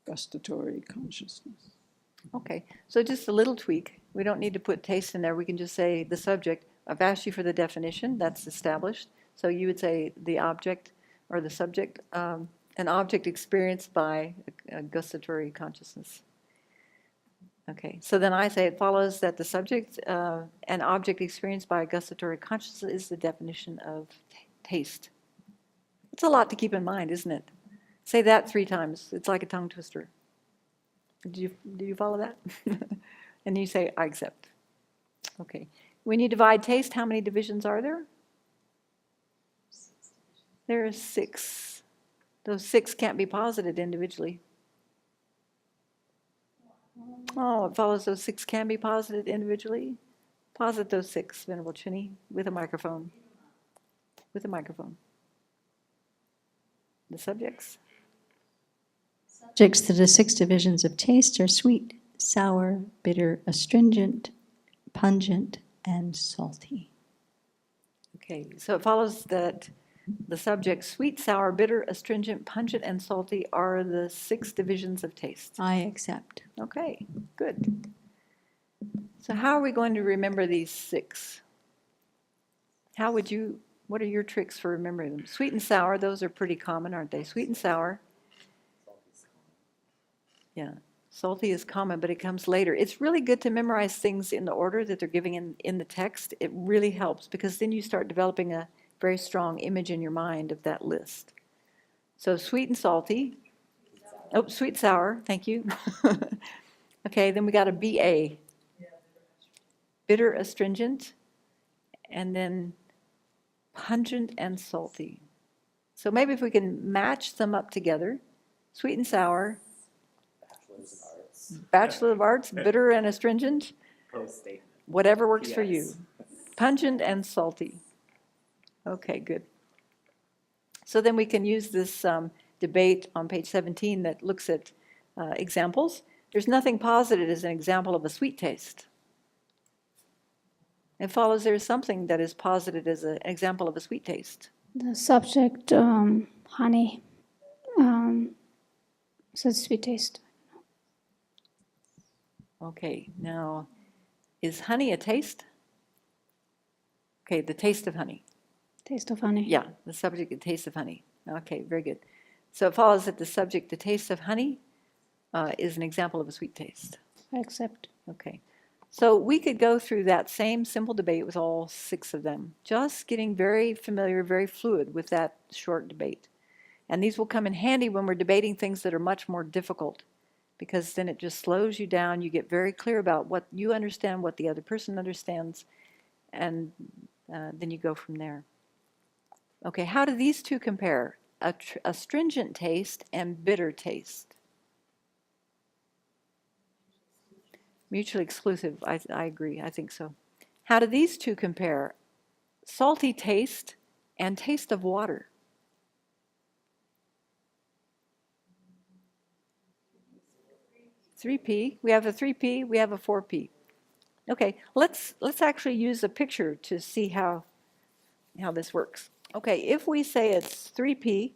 gustatory consciousness. Okay, so just a little tweak. We don't need to put taste in there. We can just say the subject. I've asked you for the definition. That's established. So you would say the object or the subject, an object experienced by a gustatory consciousness. Okay, so then I say it follows that the subject, an object experienced by a gustatory consciousness is the definition of taste. It's a lot to keep in mind, isn't it? Say that 3 times. It's like a tongue twister. Do you follow that? And you say, I accept. Okay. When you divide taste, how many divisions are there? There are 6. Those 6 can't be posited individually. Oh, it follows those 6 can be posited individually. Posit those 6, Venerable Chinny, with a microphone. With a microphone. The subjects. Subjects to the 6 divisions of taste are sweet, sour, bitter, astringent, pungent, and salty. Okay, so it follows that the subjects sweet, sour, bitter, astringent, pungent, and salty are the 6 divisions of taste. I accept. Okay, good. So how are we going to remember these 6? What are your tricks for remembering them? Sweet and sour, those are pretty common, aren't they? Sweet and sour. Yeah, salty is common, but it comes later. It's really good to memorize things in the order that they're giving in the text. It really helps because then you start developing a very strong image in your mind of that list. So sweet and salty. Oh, sweet sour, thank you. Okay, then we got a BA. Bitter, astringent, and then pungent and salty. So maybe if we can match them up together, sweet and sour, Bachelor of Arts, bitter and astringent, whatever works for you. Pungent and salty. Okay, good. So then we can use this debate on page 17 that looks at examples. There's nothing posited as an example of a sweet taste. It follows there is something that is posited as an example of a sweet taste. The subject, honey, says sweet taste. Okay, now, is honey a taste? Okay, the taste of honey. Taste of honey. Yeah, the subject, the taste of honey. Okay, very good. So it follows that the subject, the taste of honey, is an example of a sweet taste. I accept. Okay. So we could go through that same simple debate with all 6 of them, just getting very familiar, very fluid with that short debate. And these will come in handy when we're debating things that are much more difficult, because then it just slows you down. You get very clear about what you understand, what the other person understands, and then you go from there. Okay, how do these 2 compare? Astringent taste and bitter taste. Mutually exclusive, I agree, I think so. How do these 2 compare? Salty taste and taste of water. (3P), we have a 3P, we have a 4P. Okay, let's actually use a picture to see how this works. Okay, if we say it's 3P,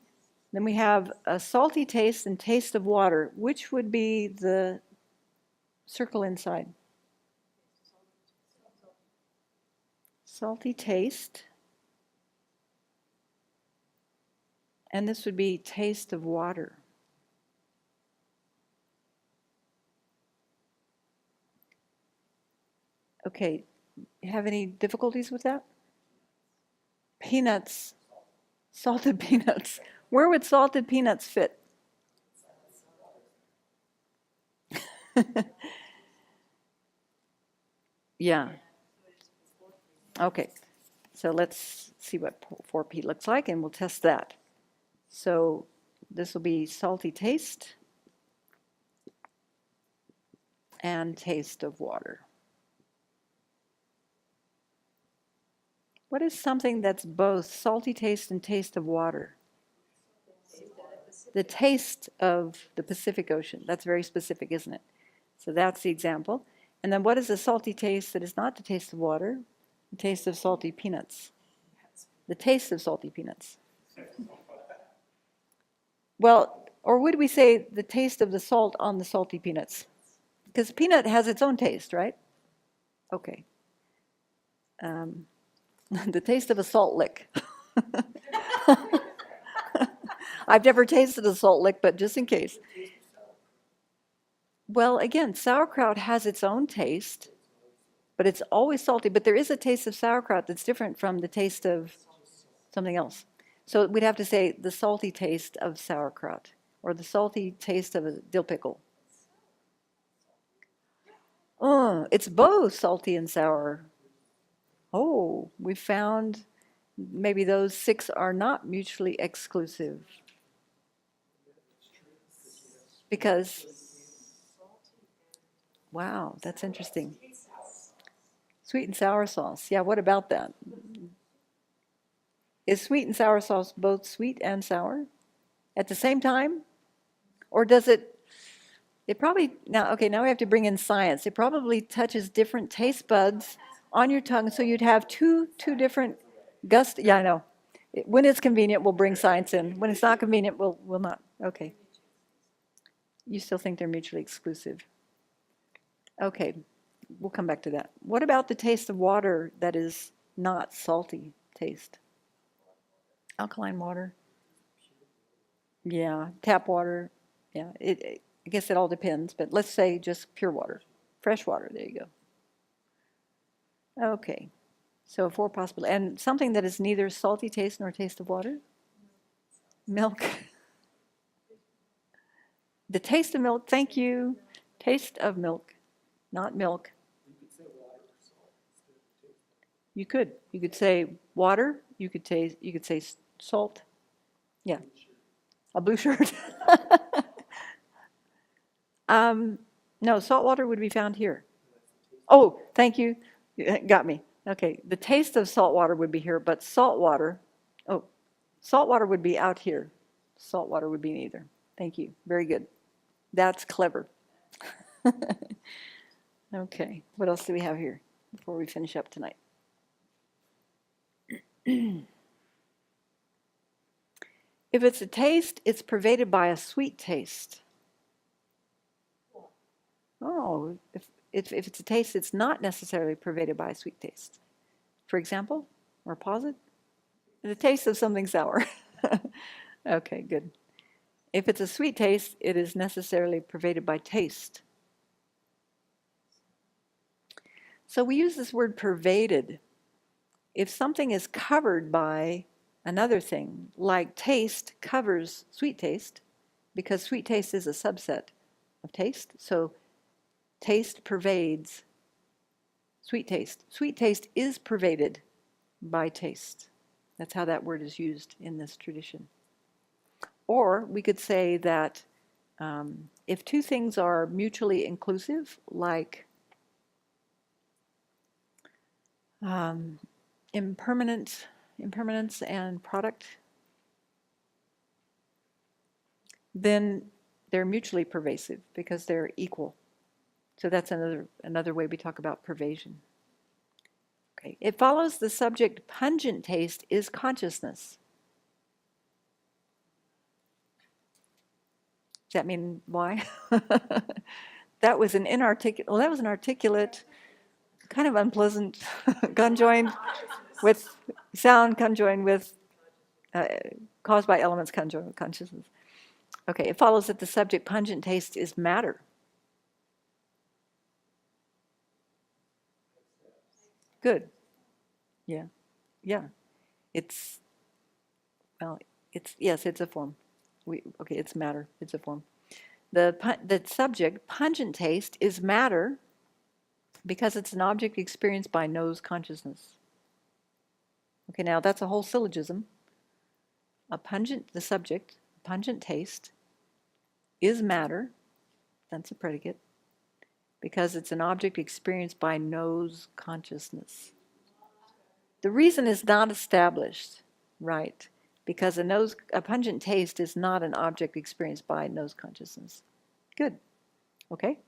then we have a salty taste and taste of water. Which would be the circle inside? Salty taste. And this would be taste of water. Okay, you have any difficulties with that? Peanuts, salted peanuts. Where would salted peanuts fit? Yeah. Okay, so let's see what 4P looks like and we'll test that. So this will be salty taste and taste of water. What is something that's both salty taste and taste of water? The taste of the Pacific Ocean. That's very specific, isn't it? So that's the example. And then what is a salty taste that is not the taste of water? The taste of salty peanuts. The taste of salty peanuts. Well, or would we say the taste of the salt on the salty peanuts? Because peanut has its own taste, right? Okay. The taste of a salt lick. I've never tasted a salt lick, but just in case. Well, again, sauerkraut has its own taste, but it's always salty. But there is a taste of sauerkraut that's different from the taste of something else. So we'd have to say the salty taste of sauerkraut or the salty taste of a dill pickle. Oh, it's both salty and sour. Oh, we found maybe those 6 are not mutually exclusive. Because, wow, that's interesting. Sweet and sour sauce. Yeah, what about that? Is sweet and sour sauce both sweet and sour at the same time? Or does it probably, now we have to bring in science. It probably touches different taste buds on your tongue, so you'd have two different yeah, I know. When it's convenient, we'll bring science in. When it's not convenient, we'll not. Okay. You still think they're mutually exclusive? Okay, we'll come back to that. What about the taste of water that is not salty taste? Alkaline water? Yeah, tap water. Yeah, I guess it all depends, but let's say just pure water, fresh water, there you go. Okay, so 4 possible, and something that is neither salty taste nor taste of water? Milk. The taste of milk, thank you. Taste of milk, not milk. You could say water, you could say salt. Yeah. A blue shirt. No, salt water would be found here. Oh, thank you. Got me. Okay, the taste of salt water would be here, but salt water would be out here. Salt water would be neither. Thank you. Very good. That's clever. Okay, what else do we have here before we finish up tonight? If it's a taste, it's pervaded by a sweet taste. Oh, if it's a taste, it's not necessarily pervaded by a sweet taste. For example, or pause it, the taste of something sour. Okay, good. If it's a sweet taste, it is necessarily pervaded by taste. So we use this word pervaded. If something is covered by another thing, like taste covers sweet taste, because sweet taste is a subset of taste, so taste pervades sweet taste. Sweet taste is pervaded by taste. That's how that word is used in this tradition. Or we could say that if two things are mutually inclusive, like impermanence and product, then they're mutually pervasive because they're equal. So that's another way we talk about pervasion. Okay, it follows the subject pungent taste is consciousness. Does that mean why? That was an articulate, kind of unpleasant, conjoined with sound, conjoined with, caused by elements conjoined with consciousness. Okay, it follows that the subject pungent taste is matter. Good. Yeah. Yeah. It's a form. It's matter. It's a form. The subject, pungent taste, is matter because it's an object experienced by nose consciousness. Okay, now that's a whole syllogism. The subject, pungent taste, is matter, that's a predicate, because it's an object experienced by nose consciousness. The reason is not established, right? Because a pungent taste is not an object experienced by nose consciousness. Good. Okay?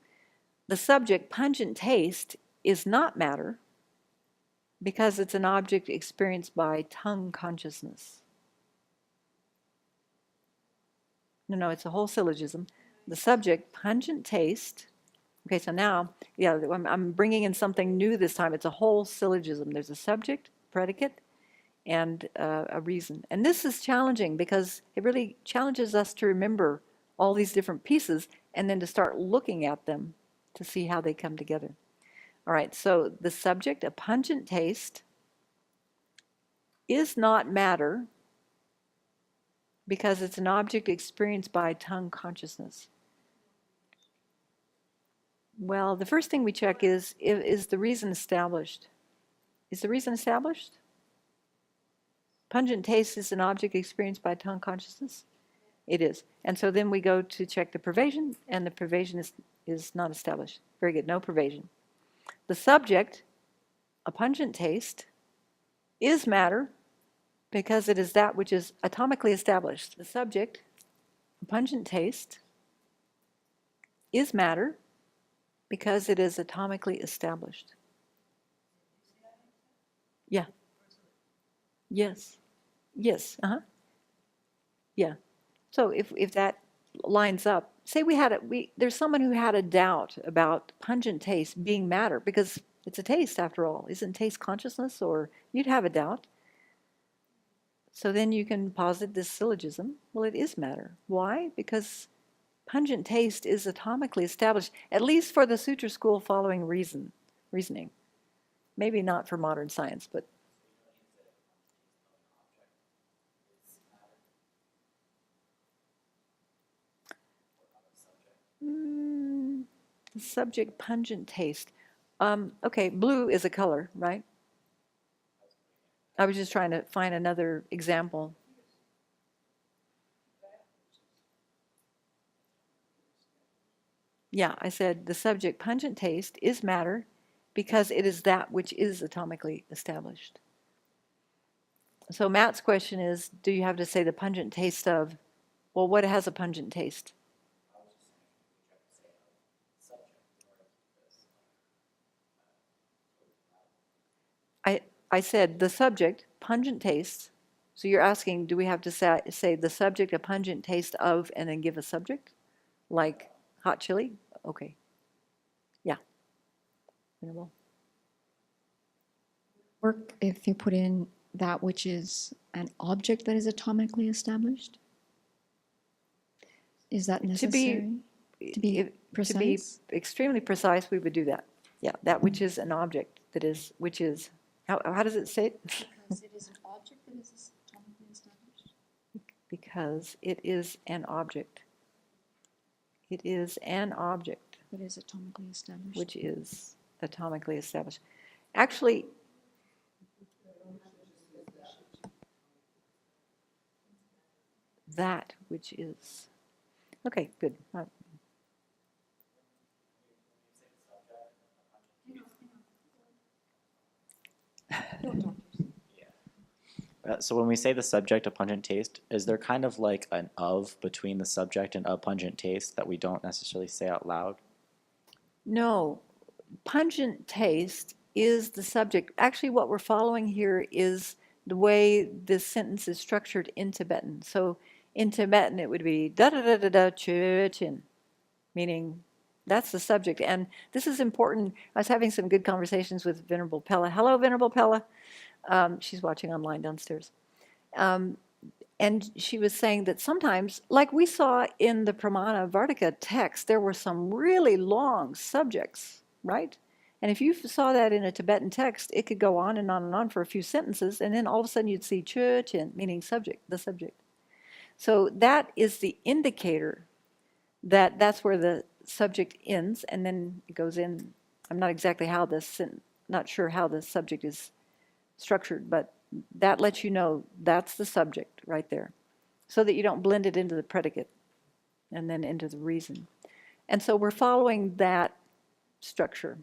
The subject, pungent taste, is not matter because it's an object experienced by tongue consciousness. No, it's a whole syllogism. The subject, pungent taste. Okay, so now, I'm bringing in something new this time. It's a whole syllogism. There's a subject, predicate, and a reason. And this is challenging because it really challenges us to remember all these different pieces and then to start looking at them to see how they come together. All right, so the subject, a pungent taste, is not matter because it's an object experienced by tongue consciousness. Well, the first thing we check is the reason established? Is the reason established? Pungent taste is an object experienced by tongue consciousness? It is. And so then we go to check the pervasion, and the pervasion is not established. Very good, no pervasion. The subject, a pungent taste is matter because it is that which is atomically established. The subject, a pungent taste, is matter because it is atomically established. Yeah. Yes. Yes. Uh-huh. Yeah. So if that lines up, say there's someone who had a doubt about pungent taste being matter because it's a taste after all. Isn't taste consciousness? Or you'd have a doubt. So then you can posit this syllogism. Well, it is matter. Why? Because pungent taste is atomically established, at least for the Sutra school following reasoning. Maybe not for modern science, but the subject pungent taste. Okay, blue is a color, right? I was just trying to find another example. Yeah, I said the subject pungent taste is matter because it is that which is atomically established. So Matt's question is, do you have to say the pungent taste of, well, what has a pungent taste? I said the subject, pungent taste. So you're asking, do we have to say the subject, a pungent taste of, and then give a subject? Like hot chili? Okay. Yeah. Venerable. Work if you put in that which is an object that is atomically established? Is that necessary? To be precise? To be extremely precise, we would do that. Yeah, that which is an object that is, which is, how does it say it? Because it is an object that is atomically established. Because it is an object. It is an object. That is atomically established. Which is atomically established. Actually, that which is. Okay, good. So when we say the subject, a pungent taste, is there kind of like an of between the subject and a pungent taste that we don't necessarily say out loud? No, pungent taste is the subject. Actually, what we're following here is the way this sentence is structured in Tibetan. So in Tibetan, it would be da da da da da chin, meaning that's the subject. And this is important. I was having some good conversations with Venerable Pella. Hello, Venerable Pella. She's watching online downstairs. And she was saying that sometimes, like we saw in the Pramana Vartika text, there were some really long subjects, right? And if you saw that in a Tibetan text, it could go on and on and on for a few sentences, and then all of a sudden you'd see chin, meaning subject, the subject. So that is the indicator that that's where the subject ends, and then it goes in. I'm not exactly not sure how the subject is structured, but that lets you know that's the subject right there, so that you don't blend it into the predicate and then into the reason. And so we're following that structure.